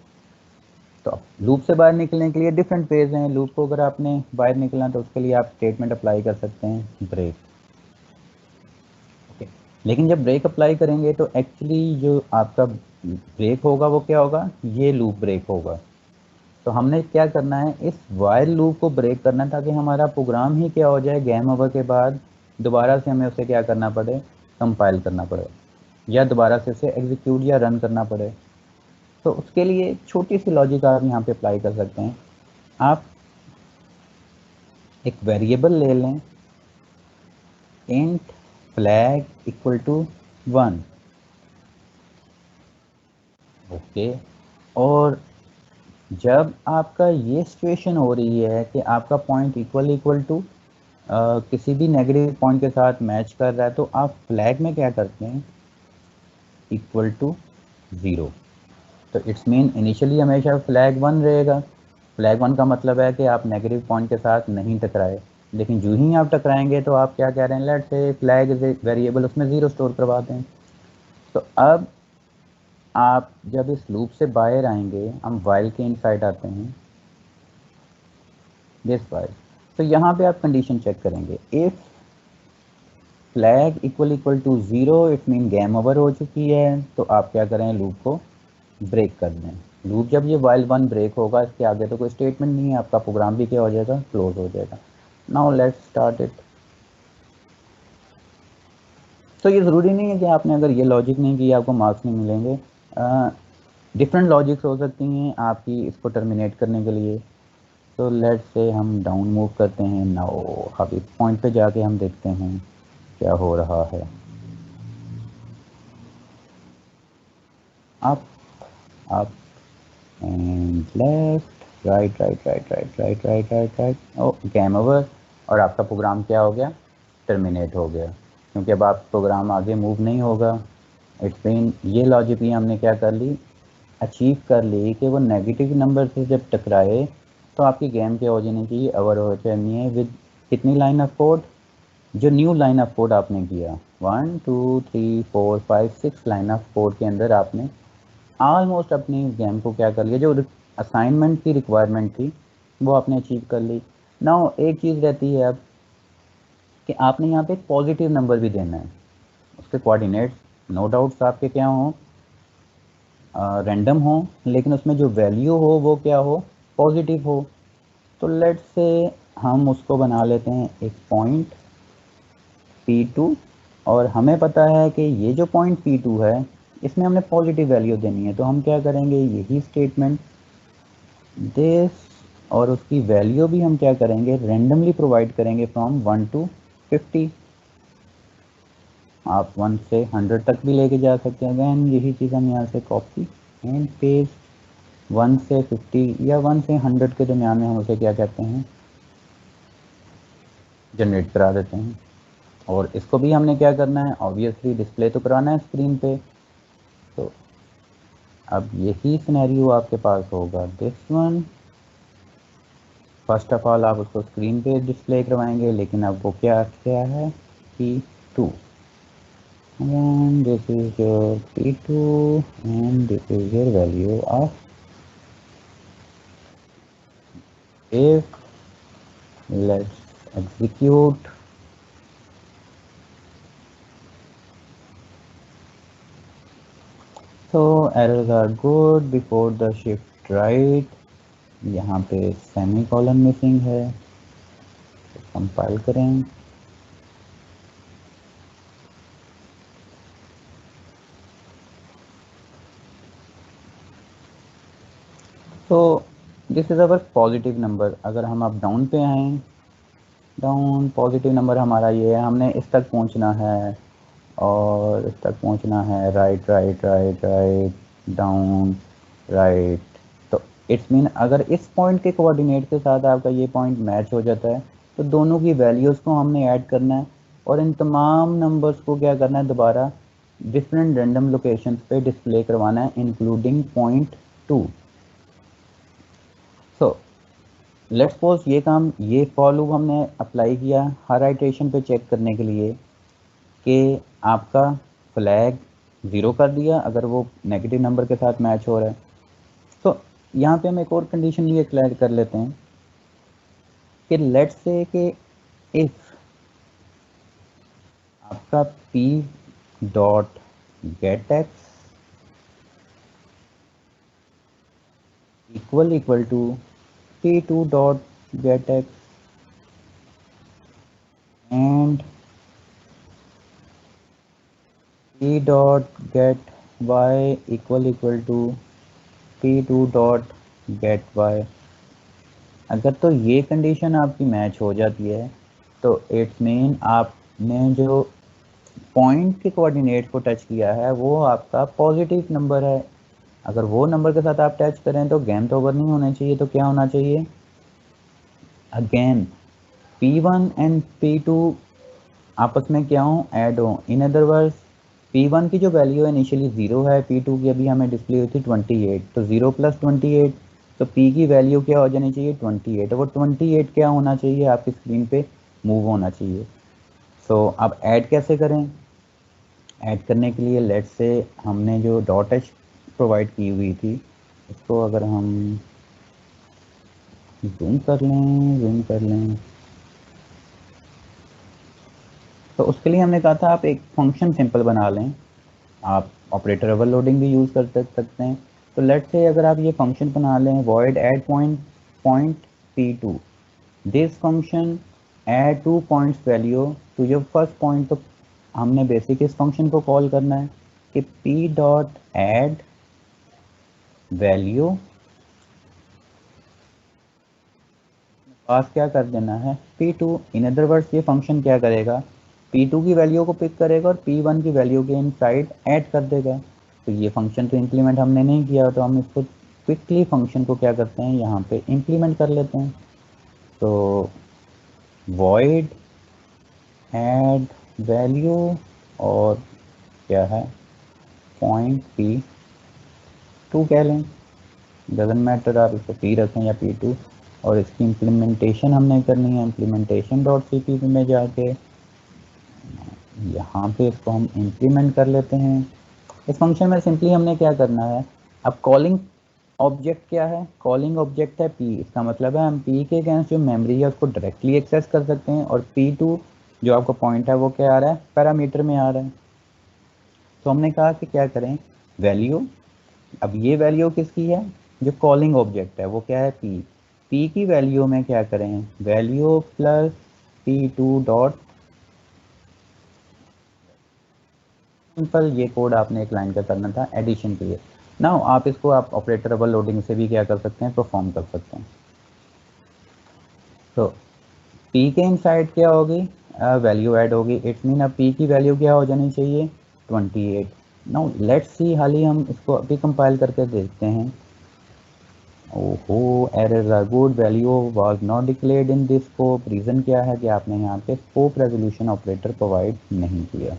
तो लूप से बाहर निकलने के लिए डिफरेंट वेज हैं। लूप को अगर आपने बाहर निकलना तो उसके लिए आप स्टेटमेंट अप्लाई कर सकते हैं ब्रेक। ओके, लेकिन जब ब्रेक अप्लाई करेंगे तो एक्चुअली जो आपका ब्रेक होगा वो क्या होगा, ये लूप ब्रेक होगा। तो हमने क्या करना है, इस वाइल लूप को ब्रेक करना है ताकि हमारा प्रोग्राम ही क्या हो जाए, गेम ओवर के बाद दोबारा से हमें उसे क्या करना पड़े, कंपाइल करना पड़े, या दोबारा से उसे एग्जीक्यूट या रन करना पड़े। तो उसके लिए छोटी सी लॉजिक आप यहाँ पे अप्लाई कर सकते हैं। आप एक वेरिएबल ले लें, int flag equal to 1। Okay, और जब आपका ये सिचुएशन हो रही है कि आपका पॉइंट इक्वल इक्वल टू किसी भी नेगेटिव पॉइंट के साथ मैच कर रहा है, तो आप फ्लैग में क्या करते हैं, इक्वल टू 0। तो इट्स मीन इनिशियली हमेशा फ्लैग 1 रहेगा। फ्लैग 1 का मतलब है कि आप नेगेटिव पॉइंट के साथ नहीं टकराए। लेकिन जो ही आप टकराएंगे तो आप क्या कह रहे हैं, लेट से फ्लैग इज ए वेरिएबल, उसमें 0 स्टोर करवा दें। तो अब आप जब इस लूप से बाहर आएंगे, हम वाइल के इनसाइड आते हैं, दिस वाइल। तो यहाँ पे आप कंडीशन चेक करेंगे, if flag equal equal to 0 it mean game over हो चुकी है। तो आप क्या करें, लूप को ब्रेक कर दें। लूप जब ये वाइल 1 ब्रेक होगा, इसके आगे तो कोई स्टेटमेंट नहीं है, आपका प्रोग्राम भी क्या हो जाएगा, क्लोज हो जाएगा। Now let's start it. तो ये ज़रूरी नहीं है कि आपने अगर ये लॉजिक नहीं किया आपको मार्क्स नहीं मिलेंगे। डिफरेंट लॉजिक्स हो सकती हैं आपकी इसको टर्मिनेट करने के लिए। तो लेट्स से हम डाउन मूव करते हैं। नाउ अब इस पॉइंट पे जाके हम देखते हैं क्या हो रहा है। Up up and left, right right right right right right right right. Oh game over. और आपका प्रोग्राम क्या हो गया, टर्मिनेट हो गया, क्योंकि अब आप प्रोग्राम आगे मूव नहीं होगा। इट्स मीन ये लॉजिक भी हमने क्या कर ली, अचीव कर ली कि वो नेगेटिव नंबर से जब टकराए तो आपकी गेम क्या हो जानी चाहिए, ओवर हो जानी है। विद कितनी लाइन ऑफ कोड, जो न्यू लाइन ऑफ कोड आपने किया, 1 2 3 4 5 6 लाइन ऑफ कोड के अंदर आपने ऑलमोस्ट अपनी गेम को क्या कर लिया, जो असाइनमेंट की रिक्वायरमेंट थी वो आपने अचीव कर ली। नाउ एक चीज़ रहती है अब कि आपने यहाँ पे एक पॉजिटिव नंबर भी देना है। उसके कोऑर्डिनेट्स नो डाउट्स आपके क्या हों, रैंडम हो, लेकिन उसमें जो वैल्यू हो वो क्या हो, पॉजिटिव हो। तो लेट्स से हम उसको बना लेते हैं एक पॉइंट P2, और हमें पता है कि ये जो पॉइंट P2 है इसमें हमने पॉजिटिव वैल्यू देनी है। तो हम क्या करेंगे, यही स्टेटमेंट दिस, और उसकी वैल्यू भी हम क्या करेंगे, रेंडमली प्रोवाइड करेंगे फ्रॉम 1 टू 50। आप 1 से 100 तक भी लेके जा सकते हैं। अगैन यही चीज़ हम यहाँ से कॉपी एंड पेस्ट, 1 से 50 या 1 से 100 के दरमियान में हम उसे क्या कहते हैं, जनरेट करा देते हैं। और इसको भी हमने क्या करना है, ऑब्वियसली डिस्प्ले तो कराना है स्क्रीन पे। तो अब यही सिनेरियो आपके पास होगा, this one. First of all आप उसको स्क्रीन पे डिस्प्ले करवाएंगे, लेकिन अब वो क्या क्या है, P2, and this is your P2 and this is your value of if let's execute. So errors are good before the shift right. यहाँ पे सेमी कॉलन मिसिंग है, तो कंपाइल करें। तो this is our positive number. अगर हम अब down पे आए, डाउन पॉजिटिव नंबर हमारा ये है, हमने इस तक पहुंचना है और इस तक पहुंचना है, right right right right down right. तो इट्स मीन अगर इस पॉइंट के कोऑर्डिनेट के साथ आपका ये पॉइंट मैच हो जाता है तो दोनों की वैल्यूज़ को हमने ऐड करना है और इन तमाम नंबर्स को क्या करना है, दोबारा डिफरेंट रैंडम लोकेशंस पे डिस्प्ले करवाना है, including point 2। So let's suppose ये काम, ये फॉर लूप हमने अप्लाई किया हर आइटरेशन पे चेक करने के लिए कि आपका फ्लैग 0 कर दिया अगर वो नेगेटिव नंबर के साथ मैच हो रहा है। तो यहाँ पे हम एक और कंडीशन भी अप्लाई कर लेते हैं कि लेट्स से कि इफ आपका p dot get X equal to p2 dot get X and p dot get y equal to p2 dot get y। अगर तो ये कंडीशन आपकी मैच हो जाती है तो इट्स मीन आपने जो पॉइंट के कोऑर्डिनेट को टच किया है वो आपका पॉजिटिव नंबर है। अगर वो नंबर के साथ आप टच करें तो गेम तो ओवर नहीं होना चाहिए, तो क्या होना चाहिए, अगेन P1 एंड P2 आपस में क्या हो, ऐड हो। इन अदर वर्ड्स P1 की जो वैल्यू है इनिशियली 0 है, P2 की अभी हमें डिस्प्ले हुई थी 28, तो 0 प्लस 28, तो P की वैल्यू क्या हो जानी चाहिए, 28। वो 28 क्या होना चाहिए, आपकी स्क्रीन पे मूव होना चाहिए। सो अब ऐड कैसे करें, ऐड करने के लिए लेट्स से हमने जो डॉट एच प्रोवाइड की हुई थी इसको अगर हम जूम कर लें तो उसके लिए हमने कहा था आप एक फंक्शन सिंपल बना लें। आप ऑपरेटर ओवरलोडिंग भी यूज़ कर सकते हैं। तो लेट्स से अगर आप ये फंक्शन बना लें, void add point p2, this function add 2 points value to your first point. तो हमने बेसिक इस फंक्शन को कॉल करना है कि p dot add value pass क्या कर देना है, p2। इन अदर वर्ड्स ये फंक्शन क्या करेगा, p2 की वैल्यू को पिक करेगा और p1 की वैल्यू के इनसाइड ऐड कर देगा। तो ये फंक्शन तो इंप्लीमेंट हमने नहीं किया, तो हम इसको क्विकली फंक्शन को क्या करते हैं, यहाँ पे इंप्लीमेंट कर लेते हैं। तो वॉइड ऐड वैल्यू और क्या है, पॉइंट p2 कह लें, डजंट मैटर आप इसको p रखें या p2। और इसकी इम्प्लीमेंटेशन हमने करनी है, इम्प्लीमेंटेशन डॉट cpp में जाके यहाँ पे इसको हम इंप्लीमेंट कर लेते हैं। इस फंक्शन में सिंपली हमने क्या करना है, अब कॉलिंग ऑब्जेक्ट क्या है, कॉलिंग ऑब्जेक्ट है p। इसका मतलब है हम p के अगेंस्ट जो मेमोरी है उसको डायरेक्टली एक्सेस कर सकते हैं, और p2 जो आपका पॉइंट है वो क्या आ रहा है, पैरामीटर में आ रहा है। तो हमने कहा कि क्या करें, वैल्यू, अब ये वैल्यू किसकी है, जो कॉलिंग ऑब्जेक्ट है वो क्या है, p की वैल्यू में क्या करें, value plus p2 dot, simple ये कोड आपने एक लाइन का करना था एडिशन के लिए। नाउ आप इसको आप ऑपरेटर ओवरलोडिंग से भी क्या कर सकते हैं, परफॉर्म कर सकते हैं। तो p के इनसाइड क्या होगी, वैल्यू ऐड होगी। इट्स मीन अब p की वैल्यू क्या हो जानी चाहिए, 28। नाउ लेट्स सी, हाल ही हम इसको अभी कंपाइल करके देखते हैं। ओहो, errors are good, value was not declared in this scope. Reason क्या है कि आपने यहाँ पे स्कोप रेजोल्यूशन ऑपरेटर प्रोवाइड नहीं किया।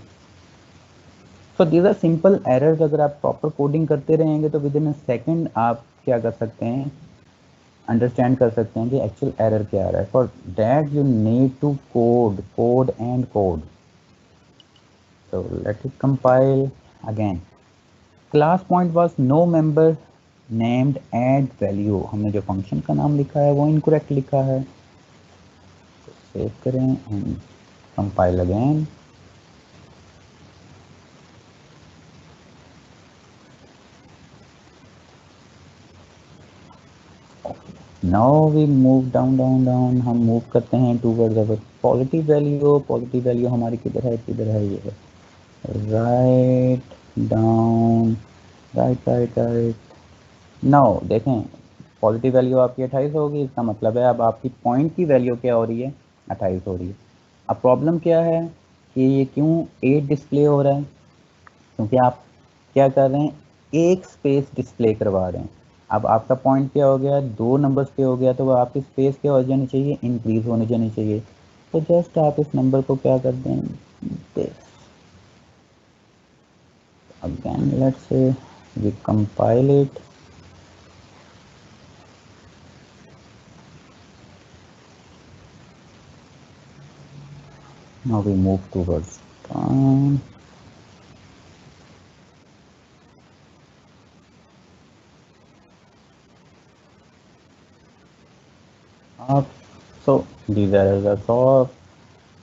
So these are simple errors. अगर आप प्रॉपर कोडिंग करते रहेंगे तो विद इन अ सेकेंड आप क्या कर सकते हैं, अंडरस्टैंड कर सकते हैं कि एक्चुअल एरर क्या आ रहा है। For that you need to code and code. So let it compile again. Class point was no member named add value, हमने जो फंक्शन का नाम लिखा है वो इनकरेक्ट लिखा है। सेव करें and compile again. Now we move down down down, हम मूव करते हैं towards our positive value. Positive value हमारी किधर है, किधर है, ये है, right down, right right right. Now देखें पॉजिटिव वैल्यू आपकी 28 होगी, इसका मतलब है अब आपकी पॉइंट की वैल्यू क्या हो रही है, 28 हो रही है। अब प्रॉब्लम क्या है कि ये क्यों 8 डिस्प्ले हो रहा है, क्योंकि आप क्या कर रहे हैं, एक स्पेस डिस्प्ले करवा रहे हैं। अब आपका पॉइंट क्या हो गया, 2 नंबर्स पे हो गया, तो आपकी स्पेस क्या हो जानी चाहिए, इंक्रीज होनी जानी चाहिए। तो जस्ट आप इस नंबर को क्या कर दें, this again let's say we compile it. Now we move towards down. Up. So these are the of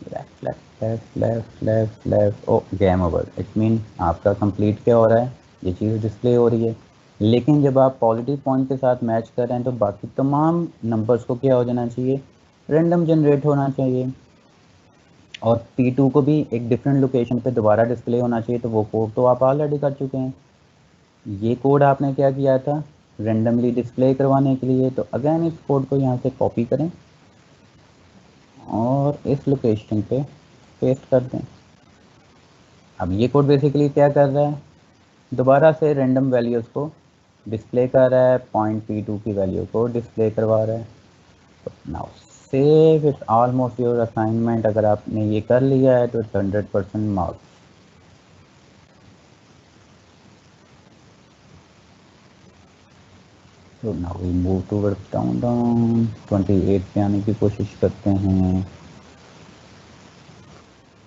left left left left left left। Oh game over, it mean आपका complete क्या हो रहा है, ये चीज़ डिस्प्ले हो रही है। लेकिन जब आप पॉजिटिव पॉइंट के साथ मैच कर रहे हैं तो बाकी तमाम नंबर्स को क्या हो जाना चाहिए, रैंडम जनरेट होना चाहिए। और P2 को भी एक डिफरेंट लोकेशन पे दोबारा डिस्प्ले होना चाहिए, तो वो कोड तो आप ऑलरेडी कर चुके हैं। ये कोड आपने क्या किया था, रेंडमली डिस्प्ले करवाने के लिए। तो अगेन इस कोड को यहाँ से कॉपी करें और इस लोकेशन पे पेस्ट कर दें। अब ये कोड बेसिकली क्या कर रहा है, दोबारा से रैंडम वैल्यूज़ को डिस्प्ले कर रहा है, पॉइंट P2 की वैल्यू को डिस्प्ले करवा रहा है। तो now save, it's almost your assignment. अगर आपने ये कर लिया है तो 100% मार्क्स। तो now we move towards down down, 28 पे आने की कोशिश करते हैं।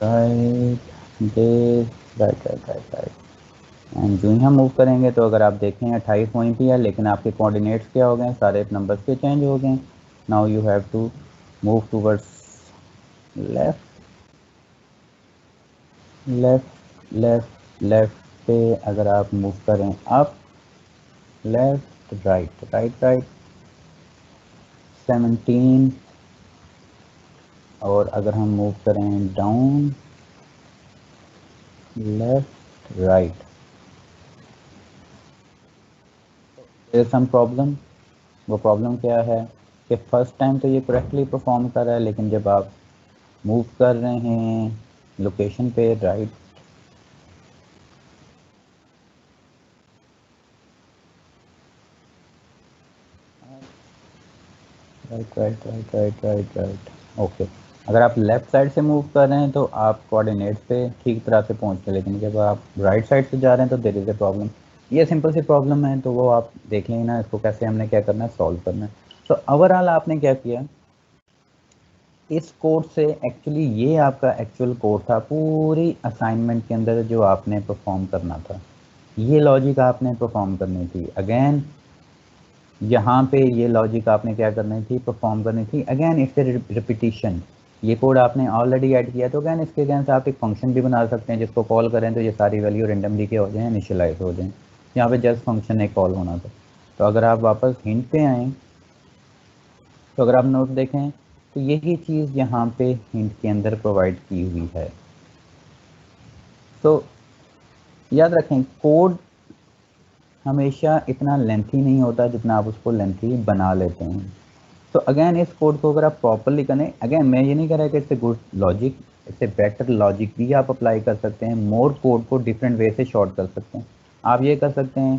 Right this, right right right right. And जो ही हम मूव करेंगे तो अगर आप देखें 28 वहीं पे है, लेकिन आपके कोऑर्डिनेट्स क्या हो गए, सारे नंबर्स के चेंज हो गए। Now you have to move towards left left left left पे अगर आप मूव करें up, left right right right 17। और अगर हम मूव करें down, left right, some problem. वो प्रॉब्लम क्या है कि फर्स्ट टाइम तो ये करेक्टली परफॉर्म कर रहा है, लेकिन जब आप मूव कर रहे हैं लोकेशन पे right, right right right right right right, okay. अगर आप लेफ़्ट साइड से मूव कर रहे हैं तो आप कोऑर्डिनेट्स पे ठीक तरह से पहुंच गए, लेकिन जब आप राइट साइड से जा रहे हैं तो देयर इज़ अ प्रॉब्लम। ये सिंपल सी प्रॉब्लम है, तो वो आप देख लेंगे ना, इसको कैसे हमने क्या करना है, सॉल्व करना है। तो ओवरऑल आपने क्या किया, इस कोड से एक्चुअली ये आपका एक्चुअल कोड था पूरी असाइनमेंट के अंदर जो आपने परफॉर्म करना था। ये लॉजिक आपने परफॉर्म करनी थी। अगेन यहाँ पे ये लॉजिक आपने क्या करनी थी, परफॉर्म करनी थी। अगेन इससे रिपीटिशन, ये कोड आपने ऑलरेडी ऐड किया, तो अगेन इसके अगेंस्ट आप एक फंक्शन भी बना सकते हैं जिसको कॉल करें तो ये सारी वैल्यू रेंडमली के हो जाएं, इनिशियलाइज हो जाएं। यहाँ पे जस्ट फंक्शन एक कॉल होना था। तो अगर आप वापस हिंट पे आएँ तो अगर आप नोट देखें तो यही चीज़ यहाँ पे हिंट के अंदर प्रोवाइड की हुई है। तो याद रखें कोड हमेशा इतना लेंथी नहीं होता जितना आप उसको लेंथी बना लेते हैं। तो अगेन इस कोड को अगर आप प्रॉपरली करें, अगेन मैं ये नहीं कह रहा कि इससे गुड लॉजिक, इससे बेटर लॉजिक भी आप अप्लाई कर सकते हैं, मोर कोड को डिफरेंट वे से शॉर्ट कर सकते हैं। आप ये कर सकते हैं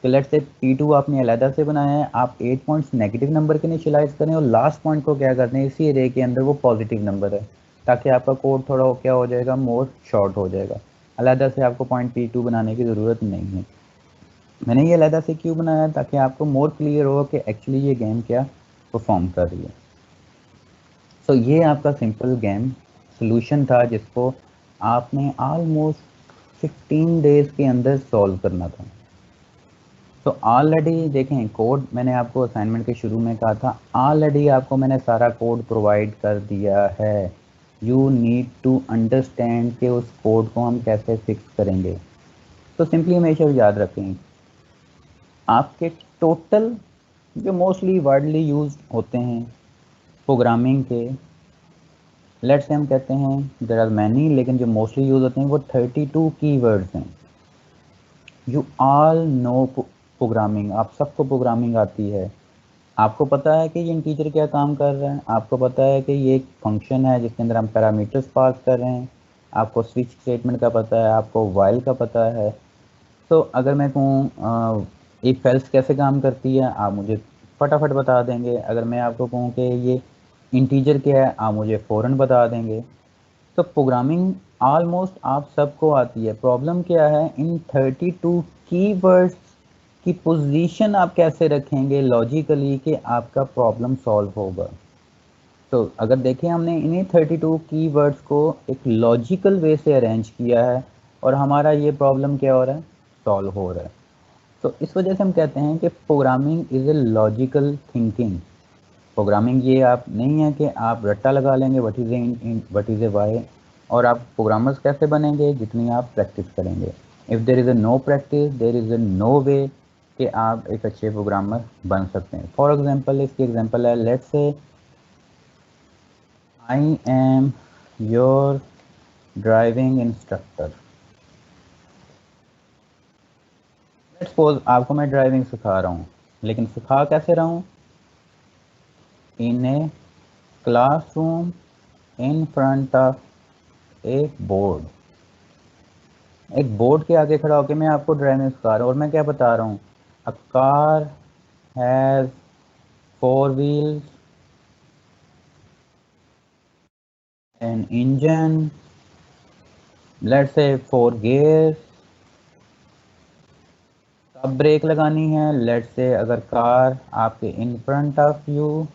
कि लेट्स से P2 आपने अलहदा से बनाया है, आप 8 पॉइंट्स नेगेटिव नंबर के इनिशियलाइज करें और लास्ट पॉइंट को क्या करते हैं, इसी एरे के अंदर वो पॉजिटिव नंबर है, ताकि आपका कोड थोड़ा क्या हो जाएगा, मोर शॉर्ट हो जाएगा। अलहदा से आपको पॉइंट P2 बनाने की ज़रूरत नहीं है। मैंने ये अलहदा से क्यों बनाया, ताकि आपको मोर क्लियर हो कि एक्चुअली ये गेम क्या परफॉर्म कर रही है। तो ये आपका सिंपल गेम सोल्यूशन था जिसको आपने ऑलमोस्ट 15 डेज के अंदर सॉल्व करना था। तो ऑलरेडी देखें कोड मैंने आपको असाइनमेंट के शुरू में कहा था, ऑलरेडी आपको मैंने सारा कोड प्रोवाइड कर दिया है। यू नीड टू अंडरस्टैंड कि उस कोड को हम कैसे फिक्स करेंगे। तो सिंपली हमेशा याद रखें, आपके टोटल जो मोस्टली वाइडली यूज होते हैं प्रोग्रामिंग के, लेट्स से हम कहते हैं देयर आर मैनी, लेकिन जो मोस्टली यूज होते हैं वो 32 कीवर्ड्स हैं। यू ऑल नो प्रोग्रामिंग, आप सबको प्रोग्रामिंग आती है। आपको पता है कि ये इंटीजर क्या काम कर रहा है, आपको पता है कि ये एक फंक्शन है जिसके अंदर हम पैरामीटर्स पास कर रहे हैं, आपको स्विच स्टेटमेंट का पता है, आपको व्हाइल का पता है। तो अगर मैं कहूँ इफ एल्स कैसे काम करती है, आप मुझे फटाफट बता देंगे। अगर मैं आपको कहूँ कि ये इंटीजर क्या है, आप मुझे फ़ौरन बता देंगे। तो प्रोग्रामिंग ऑलमोस्ट आप सबको आती है। प्रॉब्लम क्या है, इन 32 कीवर्ड्स की पोजीशन आप कैसे रखेंगे लॉजिकली कि आपका प्रॉब्लम सॉल्व होगा। तो अगर देखें हमने इन्हीं 32 कीवर्ड्स को एक लॉजिकल वे से अरेंज किया है और हमारा ये प्रॉब्लम क्या हो रहा है, सॉल्व हो रहा है। तो इस वजह से हम कहते हैं कि programming is a logical thinking. Programming ये आप नहीं है कि आप रट्टा लगा लेंगे व्हाट इज़ ए वाई, और आप प्रोग्रामर्स कैसे बनेंगे, जितनी आप प्रैक्टिस करेंगे। If there is a no practice there is a no way कि आप एक अच्छे प्रोग्रामर बन सकते हैं। फॉर एग्जांपल, इसकी एग्जांपल है, let's say I am your driving instructor. Let's suppose आपको मैं ड्राइविंग सिखा रहा हूँ, लेकिन सिखा कैसे रहा हूँ, in a classroom in front of a board. एक बोर्ड के आगे खड़ा होकर मैं आपको ड्राइविंग सिखा रहा हूँ और मैं क्या बता रहा हूँ, a car has 4 wheels, an engine, let's say 4 gears. कब ब्रेक लगानी है, लेट्स से अगर कार आपके in front of you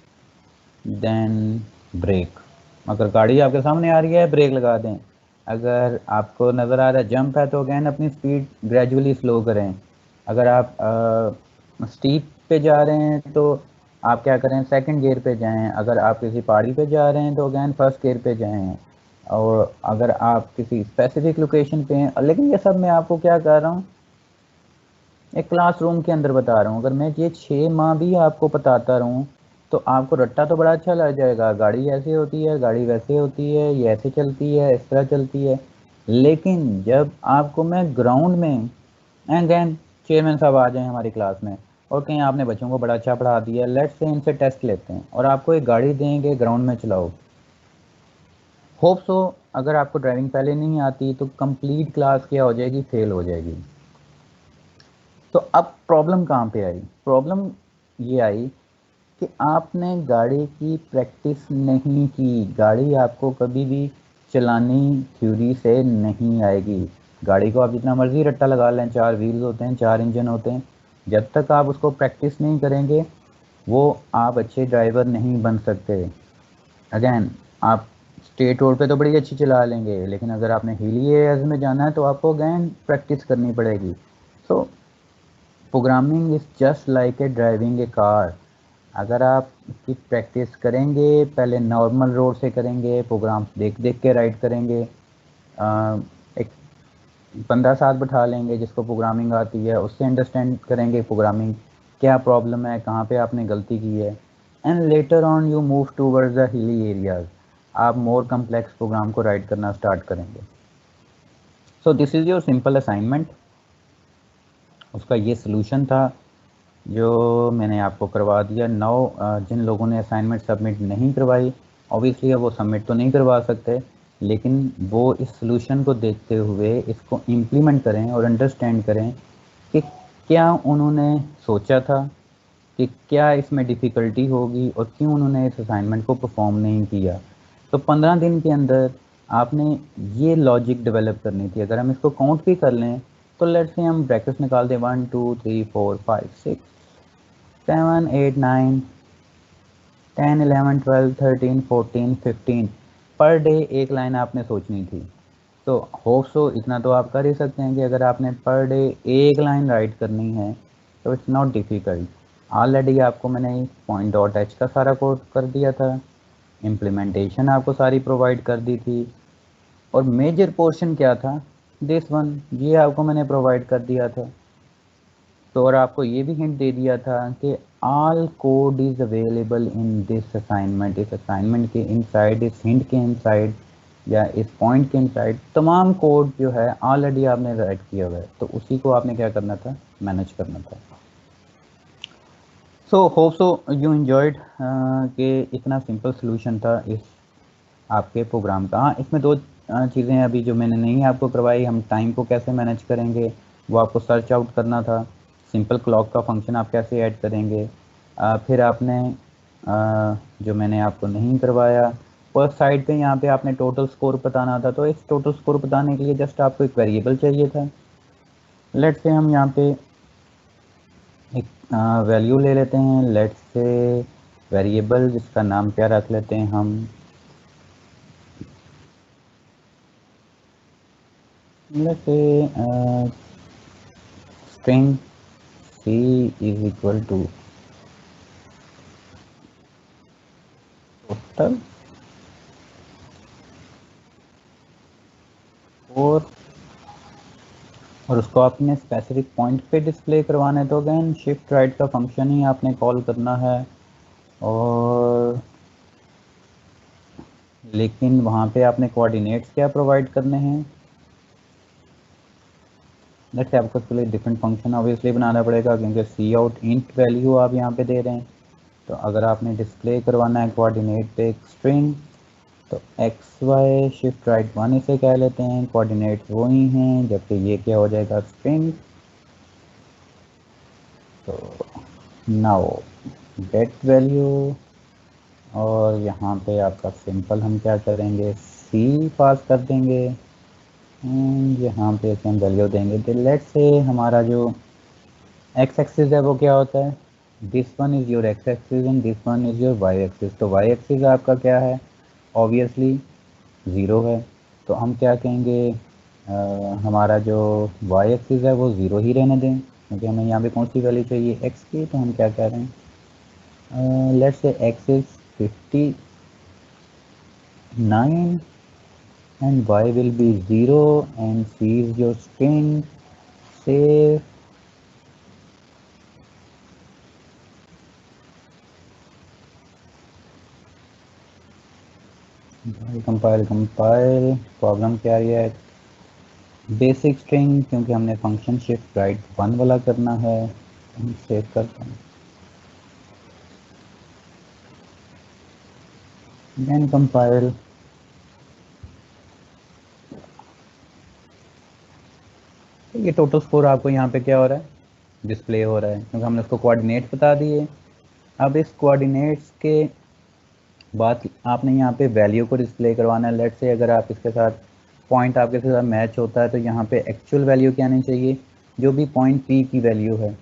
then brake. अगर गाड़ी आपके सामने आ रही है ब्रेक लगा दें। अगर आपको नज़र आ रहा है जंप है तो अगेन अपनी स्पीड ग्रेजुअली स्लो करें। अगर आप स्टीप पे जा रहे हैं तो आप क्या करें, सेकंड गियर पे जाएं। अगर आप किसी पहाड़ी पे जा रहे हैं तो अगेन फर्स्ट गियर पे जाएं। और अगर आप किसी स्पेसिफिक लोकेशन पे हैं, लेकिन ये सब मैं आपको क्या कर रहा हूँ, एक क्लासरूम के अंदर बता रहा हूँ। अगर मैं ये 6 माह भी आपको बताता रहूँ तो आपको रट्टा तो बड़ा अच्छा लग जाएगा, गाड़ी ऐसे होती है, गाड़ी वैसे होती है, ये ऐसे चलती है, इस तरह चलती है। लेकिन जब आपको मैं ग्राउंड में, अगेन चेयरमैन साहब आ जाएं हमारी क्लास में और कहीं आपने बच्चों को बड़ा अच्छा पढ़ा दिया, लेट्स से इनसे टेस्ट लेते हैं और आपको एक गाड़ी देंगे ग्राउंड में चलाओ, होप सो अगर आपको ड्राइविंग पहले नहीं आती तो कंप्लीट क्लास क्या हो जाएगी, फेल हो जाएगी। तो अब प्रॉब्लम कहाँ पे आई, प्रॉब्लम ये आई कि आपने गाड़ी की प्रैक्टिस नहीं की। गाड़ी आपको कभी भी चलानी थ्योरी से नहीं आएगी। गाड़ी को आप जितना मर्जी रट्टा लगा लें, 4 व्हील्स होते हैं, 4 इंजन होते हैं, जब तक आप उसको प्रैक्टिस नहीं करेंगे वो आप अच्छे ड्राइवर नहीं बन सकते। अगेन आप स्टेट रोड पे तो बड़ी अच्छी चला लेंगे, लेकिन अगर आपने हिली एरियाज में जाना है तो आपको अगेन प्रैक्टिस करनी पड़ेगी। So programming is just like a driving a car. अगर आप इसकी प्रैक्टिस करेंगे, पहले नॉर्मल रोड से करेंगे, प्रोग्राम देख देख के राइट करेंगे, एक बंदा साथ बिठा लेंगे जिसको प्रोग्रामिंग आती है, उससे अंडरस्टैंड करेंगे प्रोग्रामिंग क्या प्रॉब्लम है, कहाँ पे आपने गलती की है, and later on you move towards the hilly areas. आप मोर कम्प्लेक्स प्रोग्राम को राइट करना स्टार्ट करेंगे। So this is your simple assignment. उसका ये सोल्यूशन था जो मैंने आपको करवा दिया। नाउ जिन लोगों ने असाइनमेंट सबमिट नहीं करवाई, ऑब्वियसली वो सबमिट तो नहीं करवा सकते, लेकिन वो इस सोल्यूशन को देखते हुए इसको इम्प्लीमेंट करें और अंडरस्टैंड करें कि क्या उन्होंने सोचा था, कि क्या इसमें डिफ़िकल्टी होगी और क्यों उन्होंने इस असाइनमेंट को परफॉर्म नहीं किया। तो 15 दिन के अंदर आपने ये लॉजिक डेवलप करनी थी। अगर हम इसको काउंट भी कर लें तो लेट्स से हम ब्रैकेट्स निकाल दें 1 2 3 4 5 6 7 8 9 10 11 12 13 14 15 पर डे एक लाइन आपने सोचनी थी। तो होप सो इतना तो आप कर ही सकते हैं कि अगर आपने पर डे एक लाइन राइट करनी है तो इट्स नॉट डिफ़िकल्ट। ऑलरेडी आपको मैंने पॉइंट डॉट एच का सारा कोड कर दिया था, इम्प्लीमेंटेशन आपको सारी प्रोवाइड कर दी थी, और मेजर पोर्शन क्या था, दिस वन, ये आपको मैंने प्रोवाइड कर दिया था। तो और आपको ये भी हिंट दे दिया था कि all code is available in this assignment, इस असाइनमेंट के इनसाइड, इस हिंट के इनसाइड या इस पॉइंट के इनसाइड तमाम कोड जो है ऑलरेडी आपने राइट किया हुआ है, तो उसी को आपने क्या करना था, मैनेज करना था। सो होप सो यू एंजॉयड कि इतना सिंपल सोल्यूशन था इस आपके प्रोग्राम का। हाँ, इसमें दो चीज़ें अभी जो मैंने नहीं आपको करवाई, हम टाइम को कैसे मैनेज करेंगे वो आपको सर्च आउट करना था, सिंपल क्लॉक का फंक्शन आप कैसे ऐड करेंगे, फिर आपने जो मैंने आपको नहीं करवाया फर्स्ट साइड पे यहाँ पे आपने टोटल स्कोर बताना था। तो इस टोटल स्कोर बताने के लिए जस्ट आपको एक वेरिएबल चाहिए था। लेट्स से हम यहाँ पे एक वैल्यू ले लेते हैं, लेट्स से वेरिएबल जिसका नाम क्या रख लेते हैं हम, let's say string c is equal to total और उसको आपने स्पेसिफिक पॉइंट पे डिस्प्ले करवाना है, तो अगेन शिफ्ट राइट का फंक्शन ही आपने कॉल करना है, और लेकिन वहाँ पे आपने कोऑर्डिनेट्स क्या प्रोवाइड करने हैं, लेट्स से आपको इसके लिए डिफरेंट फंक्शन ऑब्वियसली बनाना पड़ेगा क्योंकि सी आउट इंट वैल्यू आप यहाँ पे दे रहे हैं। तो अगर आपने डिस्प्ले करवाना है कोऑर्डिनेट पे एक स्ट्रिंग, तो एक्स वाई शिफ्ट राइट 1 इसे कह लेते हैं, कोऑर्डिनेट्स वो ही हैं, जबकि ये क्या हो जाएगा स्ट्रिंग। तो नाउ गेट वैल्यू, और यहाँ पे आपका सिंपल हम क्या करेंगे, सी पास कर देंगे, यहाँ पे हम वैल्यू देंगे। तो लेट्स से हमारा जो एक्स एक्सिस है वो क्या होता है, this one is your X axis and this one is your Y axis. तो वाई एक्सिस आपका क्या है, ऑब्वियसली ज़ीरो है। तो हम क्या कहेंगे, हमारा जो वाई एक्सिस है वो ज़ीरो ही रहने दें, क्योंकि हमें यहाँ पे कौन सी वैल्यू चाहिए, एक्स की। तो हम क्या कह रहे हैं, लेट्स से x is 59 and y will be 0 and c is your string, save, compile problem क्या है, बेसिक स्ट्रिंग, क्योंकि हमने फंक्शन शिफ्ट राइट 1 वाला करना है। हम सेव करते हैं, देन कंपाइल। ये टोटल स्कोर आपको यहाँ पे क्या हो रहा है, डिस्प्ले हो रहा है, क्योंकि हमने उसको कोऑर्डिनेट बता दिए। अब इस कोऑर्डिनेट्स के बाद आपने यहाँ पे वैल्यू को डिस्प्ले करवाना है। लेट्स से अगर आप इसके साथ पॉइंट आपके साथ मैच होता है, तो यहाँ पे एक्चुअल वैल्यू क्या आनी चाहिए, जो भी पॉइंट पी की वैल्यू है।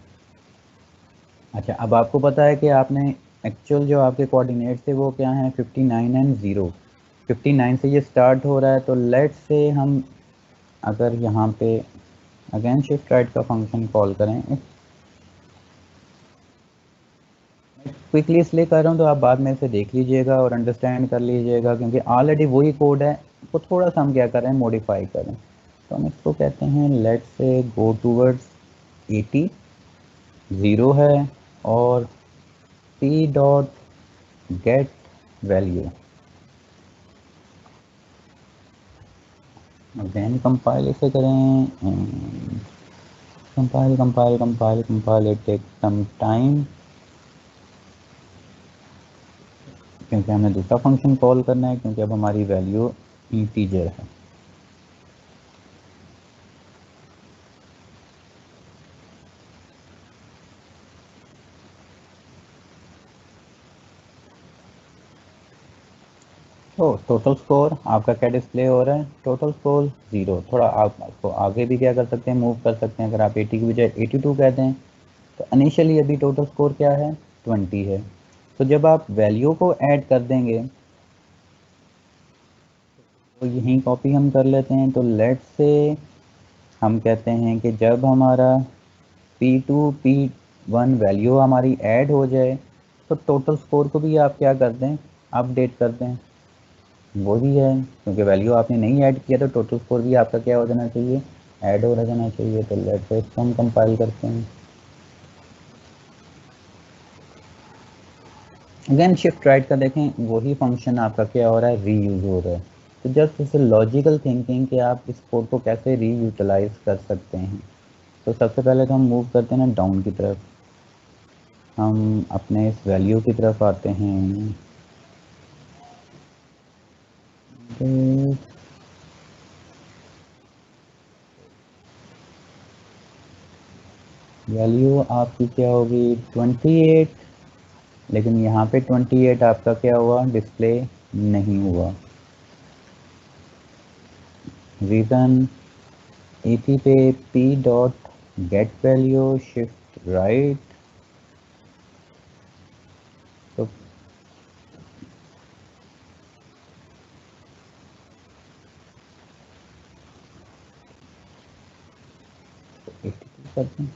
अच्छा, अब आपको पता है कि आपने एक्चुअल जो आपके कोऑर्डिनेट थे वो क्या हैं, 59 एंड 0। 59 से ये स्टार्ट हो रहा है। तो लेट्स से हम अगर यहाँ पे अगेन शिफ्ट राइट का फंक्शन कॉल करें, क्विकली इसलिए कर रहा हूँ तो आप बाद में इसे देख लीजिएगा और अंडरस्टैंड कर लीजिएगा, क्योंकि ऑलरेडी वही कोड है, वो थोड़ा सा हम क्या कर रहे हैं, मॉडिफाई कर रहे हैं। तो हम इसको कहते हैं लेट्स से गो टूवर्ड्स 80, 0 है, और p dot get value. Again compile इसे करें, compile it take some time, क्योंकि हमने दूसरा फंक्शन कॉल करना है, क्योंकि अब हमारी वैल्यू इंटीजर है। तो टोटल स्कोर आपका क्या डिस्प्ले हो रहा है, टोटल स्कोर 0। थोड़ा आप आपको आगे भी क्या कर सकते हैं, मूव कर सकते हैं। अगर आप 80 की बजाय 82 कहते हैं, तो इनिशियली अभी टोटल स्कोर क्या है, 20 है। तो जब आप वैल्यू को ऐड कर देंगे, तो यहीं कॉपी हम कर लेते हैं। तो लेट्स से हम कहते हैं कि जब हमारा P2 P वन वैल्यू हमारी ऐड हो जाए तो टोटल स्कोर को भी आप क्या कर दें, अपडेट कर दें। वही है, क्योंकि वैल्यू आपने नहीं ऐड किया तो टोटल स्कोर भी आपका क्या हो जाना चाहिए, ऐड हो जाना चाहिए। तो लेट्स से इसको हम कंपाइल करते हैं। अगेन शिफ्ट राइट का देखें, वही फंक्शन आपका क्या हो रहा है, रीयूज हो रहा है। तो जस्ट इसे लॉजिकल थिंकिंग कि आप इस कोड को कैसे रीयूटिलाइज कर सकते हैं। तो सबसे पहले तो हम मूव करते हैं ना डाउन की तरफ, हम अपने इस वैल्यू की तरफ आते हैं। तो वैल्यू आपकी क्या होगी 28, लेकिन यहाँ पे 28 आपका क्या हुआ, डिस्प्ले नहीं हुआ। रीज़न, EP पे p dot get value shift right, तो करते हैं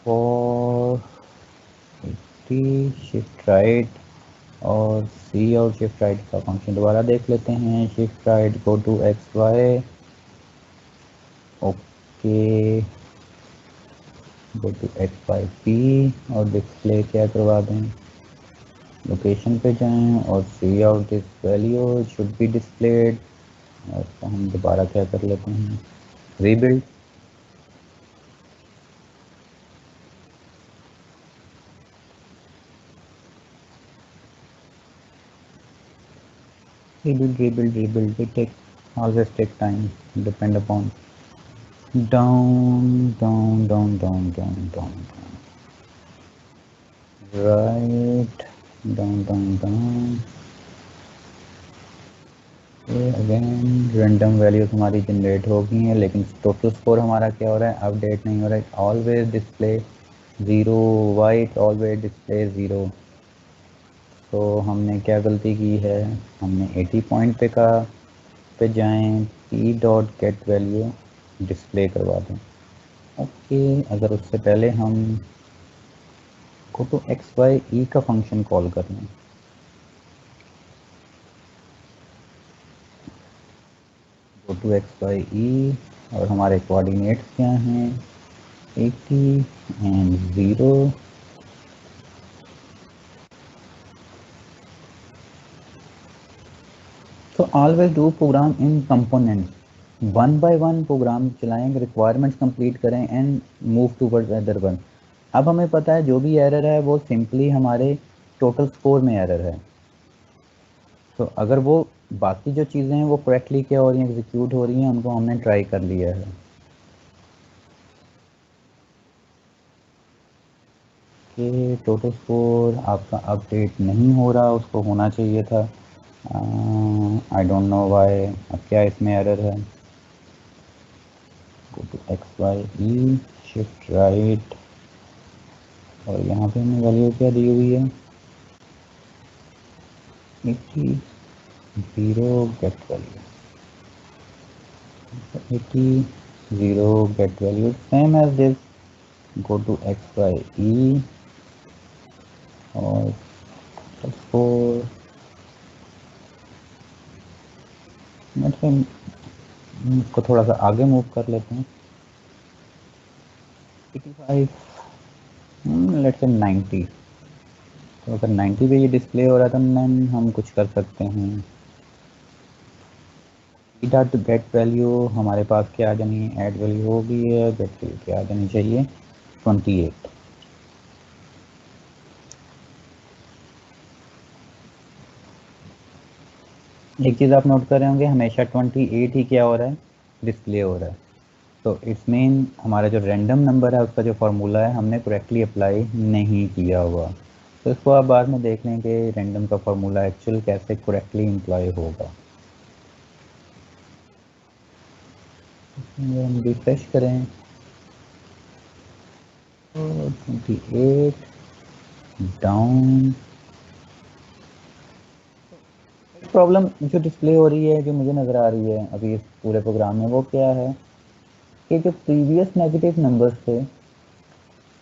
फॉर 80 शिफ्ट राइट, और सी और शिफ्ट राइट का फंक्शन दोबारा देख लेते हैं। Shift right go to X Y, okay, go to X Y P, और डिस्प्ले क्या करवा दें, लोकेशन पे जाएं और see out this value should be displayed. और तो हम दोबारा क्या कर लेते हैं, rebuild. rebuild, it take always take time, depend upon down, right, down। Again random values हमारी जनरेट हो गई हैं, लेकिन टोटल स्कोर हमारा क्या हो रहा है, अपडेट नहीं हो रहा है। Always display zero, white always display zero. तो हमने क्या गलती की है, हमने 80 पॉइंट पे जाएं, p dot get value display करवा दें। ओके, अगर उससे पहले हम go to X Y E का फंक्शन कॉल कर लें, go to X Y E, और हमारे कोऑर्डिनेट्स क्या हैं, 80 एंड 0। तो always do program in components, one by one program चलाएं, रिक्वायरमेंट्स कंप्लीट करें and move towards other one. अब हमें पता है जो भी एरर है वो सिंपली हमारे टोटल स्कोर में एरर है। तो अगर वो बाकी जो चीज़ें हैं वो करेक्टली क्या हो रही हैं, एग्जीक्यूट हो रही हैं, उनको हमने ट्राई कर लिया है। कि टोटल स्कोर आपका अपडेट नहीं हो रहा, उसको होना चाहिए था। आई डोंट नो व्हाई, अब क्या इसमें एरर है। Go to X Y E, shift right, और यहाँ पे हमें वैल्यू क्या दी हुई है, 80 0 get value, 80 0 get value same as this. Go to X Y E, और स्कोर इसको थोड़ा सा आगे मूव कर लेते हैं, 85, लेट्स से 90। तो अगर 90 पे ये डिस्प्ले हो रहा था, मैम हम कुछ कर सकते हैं। डॉट गेट वैल्यू हमारे पास क्या आ जानी है, ऐड वैल्यू हो गई है, गेट वैल्यू क्या आ जानी चाहिए, 28। एक चीज़ आप नोट कर रहे होंगे, हमेशा 28 ही क्या हो रहा है, डिस्प्ले हो रहा है। तो इट्स मीन हमारा जो रैंडम नंबर है उसका जो फार्मूला है हमने करेक्टली अप्लाई नहीं किया हुआ। तो इसको आप बाद में देख लें कि रैंडम का फार्मूला एक्चुअल कैसे करेक्टली इम्प्लॉय होगा। हम रिफ्रेश करें, तो 28 डाउन। प्रॉब्लम जो डिस्प्ले हो रही है, जो मुझे नज़र आ रही है अभी इस पूरे प्रोग्राम में, वो क्या है, कि जो प्रीवियस नेगेटिव नंबर्स थे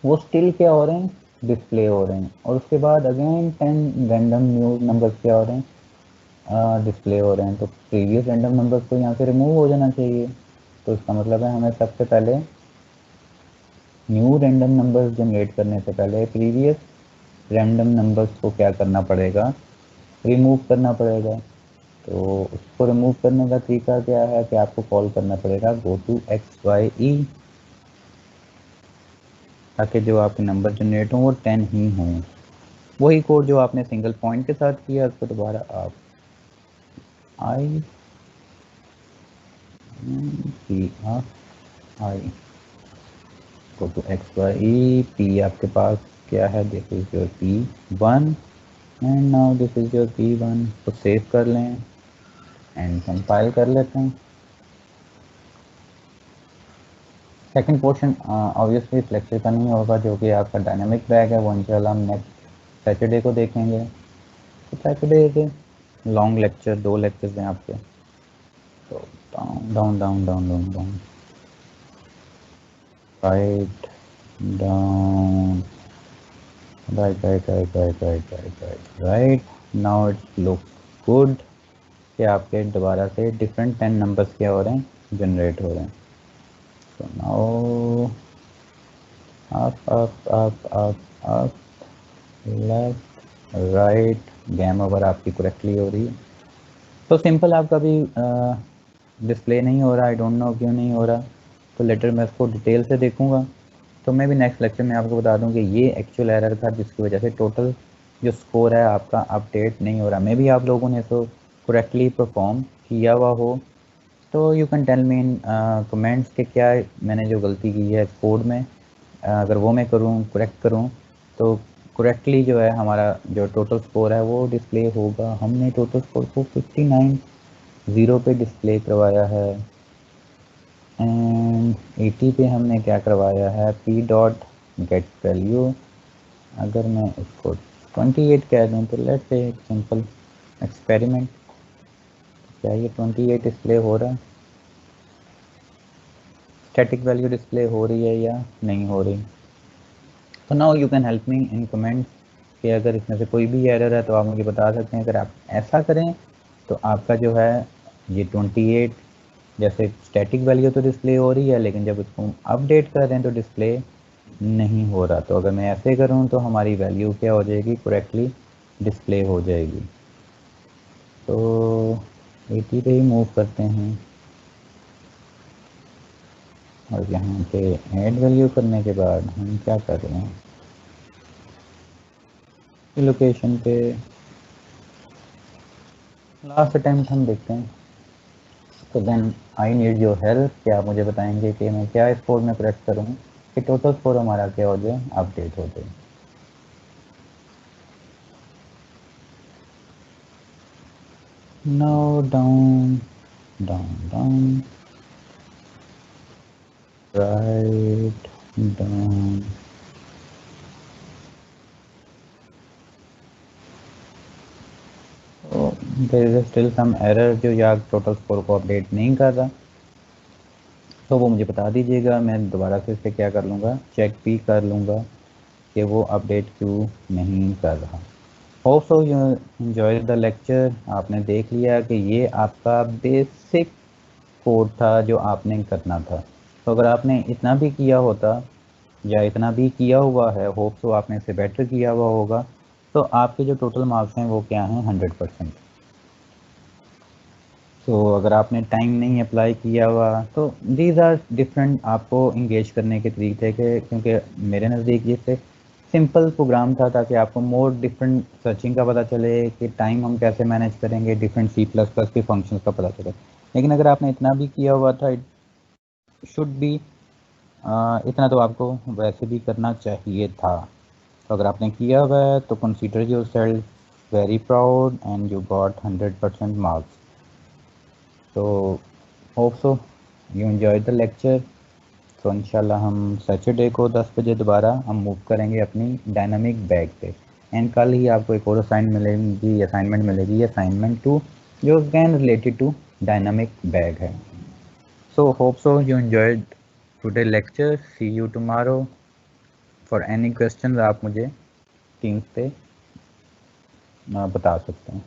वो स्टिल क्या हो रहे हैं, डिस्प्ले हो रहे हैं, और उसके बाद अगेन 10 रैंडम न्यू नंबर्स क्या हो रहे हैं, डिस्प्ले हो रहे हैं। तो प्रीवियस रैंडम नंबर्स को यहाँ से रिमूव हो जाना चाहिए। तो इसका मतलब है हमें सबसे पहले न्यू रैंडम नंबर्स जनरेट करने से पहले प्रीवियस रैंडम नंबर्स को क्या करना पड़ेगा, रिमूव करना पड़ेगा। तो उसको रिमूव करने का तरीका क्या है कि आपको कॉल करना पड़ेगा गो टू XYE, ताकि जो आपके नंबर जनरेट हों वो 10 ही हों। वही कोड जो आपने सिंगल पॉइंट के साथ किया उसको दोबारा आप आई गो टू XYE P आपके पास क्या है, this is your P1 and now this is your P1। तो सेव कर लें एंड कंपाइल कर लेते हैं। सेकंड पोर्शन ऑब्वियसली इस लेक्चर का नहीं होगा, जो कि आपका डायनामिक बैग है, वो इंशाल्लाह हम नेक्स्ट सैटरडे को देखेंगे। तो सैटरडे के लॉन्ग लेक्चर, 2 लेक्चर्स हैं आपके। तो down down down down down down right down right now it look good कि आपके दोबारा से डिफरेंट 10 नंबर्स क्या हो रहे हैं, जनरेट हो रहे हैं। तो now up left right, game over आपकी करेक्टली हो रही है। तो सिंपल आपका भी डिस्प्ले नहीं हो रहा, आई डोंट नो क्यों नहीं हो रहा। तो लेटर मैं इसको डिटेल से देखूंगा। तो मैं भी नेक्स्ट लेक्चर में आपको बता दूं कि ये एक्चुअल एरर था जिसकी वजह से टोटल जो स्कोर है आपका अपडेट नहीं हो रहा। मे भी आप लोगों ने इसको करेक्टली परफॉर्म किया हुआ हो, तो you can tell me in comments कि क्या मैंने जो गलती की है कोड में, अगर वो मैं करूँ, करेक्ट करूँ, तो करेक्टली जो है हमारा जो टोटल स्कोर है वो डिस्प्ले होगा। हमने टोटल स्कोर को 59 पे डिस्प्ले करवाया है एंड 80 पे हमने क्या करवाया है, P डॉट गेट वैल्यू। अगर मैं इसको 28 कह दूँ तो लेट्स से एक सिंपल एक्सपेरिमेंट, क्या ये 28 डिस्प्ले हो रहा है, स्टैटिक वैल्यू डिस्प्ले हो रही है या नहीं हो रही। तो now you can help me in comments कि अगर इसमें से कोई भी एरर है तो आप मुझे बता सकते हैं। अगर आप ऐसा करें तो आपका जो है ये 28 जैसे स्टैटिक वैल्यू तो डिस्प्ले हो रही है, लेकिन जब इसको अपडेट कर दें तो डिस्प्ले नहीं हो रहा। तो अगर मैं ऐसे करूं तो हमारी वैल्यू क्या हो जाएगी, करेक्टली डिस्प्ले हो जाएगी। तो 80 पे ही मूव करते हैं और यहाँ पे ऐड वैल्यू करने के बाद हम क्या कर रहे हैं, लोकेशन पे लास्ट अटेम्प्ट हम देखते हैं। तो then I need your help, क्या आप मुझे बताएंगे कि मैं क्या इस कोड में करेक्ट करूँ कि टोटल स्कोर हमारा क्या हो जाए, अपडेट हो जाए। Now down, down, down, right, down. So there is still some error जो यहाँ टोटल स्कोर को अपडेट नहीं कर रहा, तो वो मुझे बता दीजिएगा। मैं दोबारा से इसे क्या कर लूँगा, चेक भी कर लूँगा कि वो अपडेट क्यों नहीं कर रहा। Hope so you enjoy the lecture. आपने देख लिया कि ये आपका बेसिक कोड था जो आपने करना था। तो अगर आपने इतना भी किया होता या इतना भी किया हुआ है, होप सो आपने इससे बेटर किया हुआ होगा, तो आपके जो टोटल मार्क्स हैं वो क्या हैं, 100%। तो अगर आपने टाइम नहीं अप्लाई किया हुआ तो दीज आर डिफरेंट आपको इंगेज करने के तरीके थे, क्योंकि मेरे नज़दीक ये से सिंपल प्रोग्राम था ताकि आपको मोर डिफरेंट सर्चिंग का पता चले कि टाइम हम कैसे मैनेज करेंगे, डिफरेंट C++ के फंक्शंस का पता चले। लेकिन अगर आपने इतना भी किया हुआ था, इट शुड बी इतना तो आपको वैसे भी करना चाहिए था। तो अगर आपने किया हुआ है तो consider yourself very proud and you got 100% marks. तो hope so you enjoy the lecture. तो इंशाल्लाह हम सैटरडे को 10 बजे दोबारा हम मूव करेंगे अपनी डायनामिक बैग पे। एंड कल ही आपको एक और असाइनमेंट मिलेगी असाइनमेंट 2 जो again related to dynamic bag है। So hope so you enjoyed today lecture, see you tomorrow. For any question आप मुझे टीम्स पे बता सकते हैं।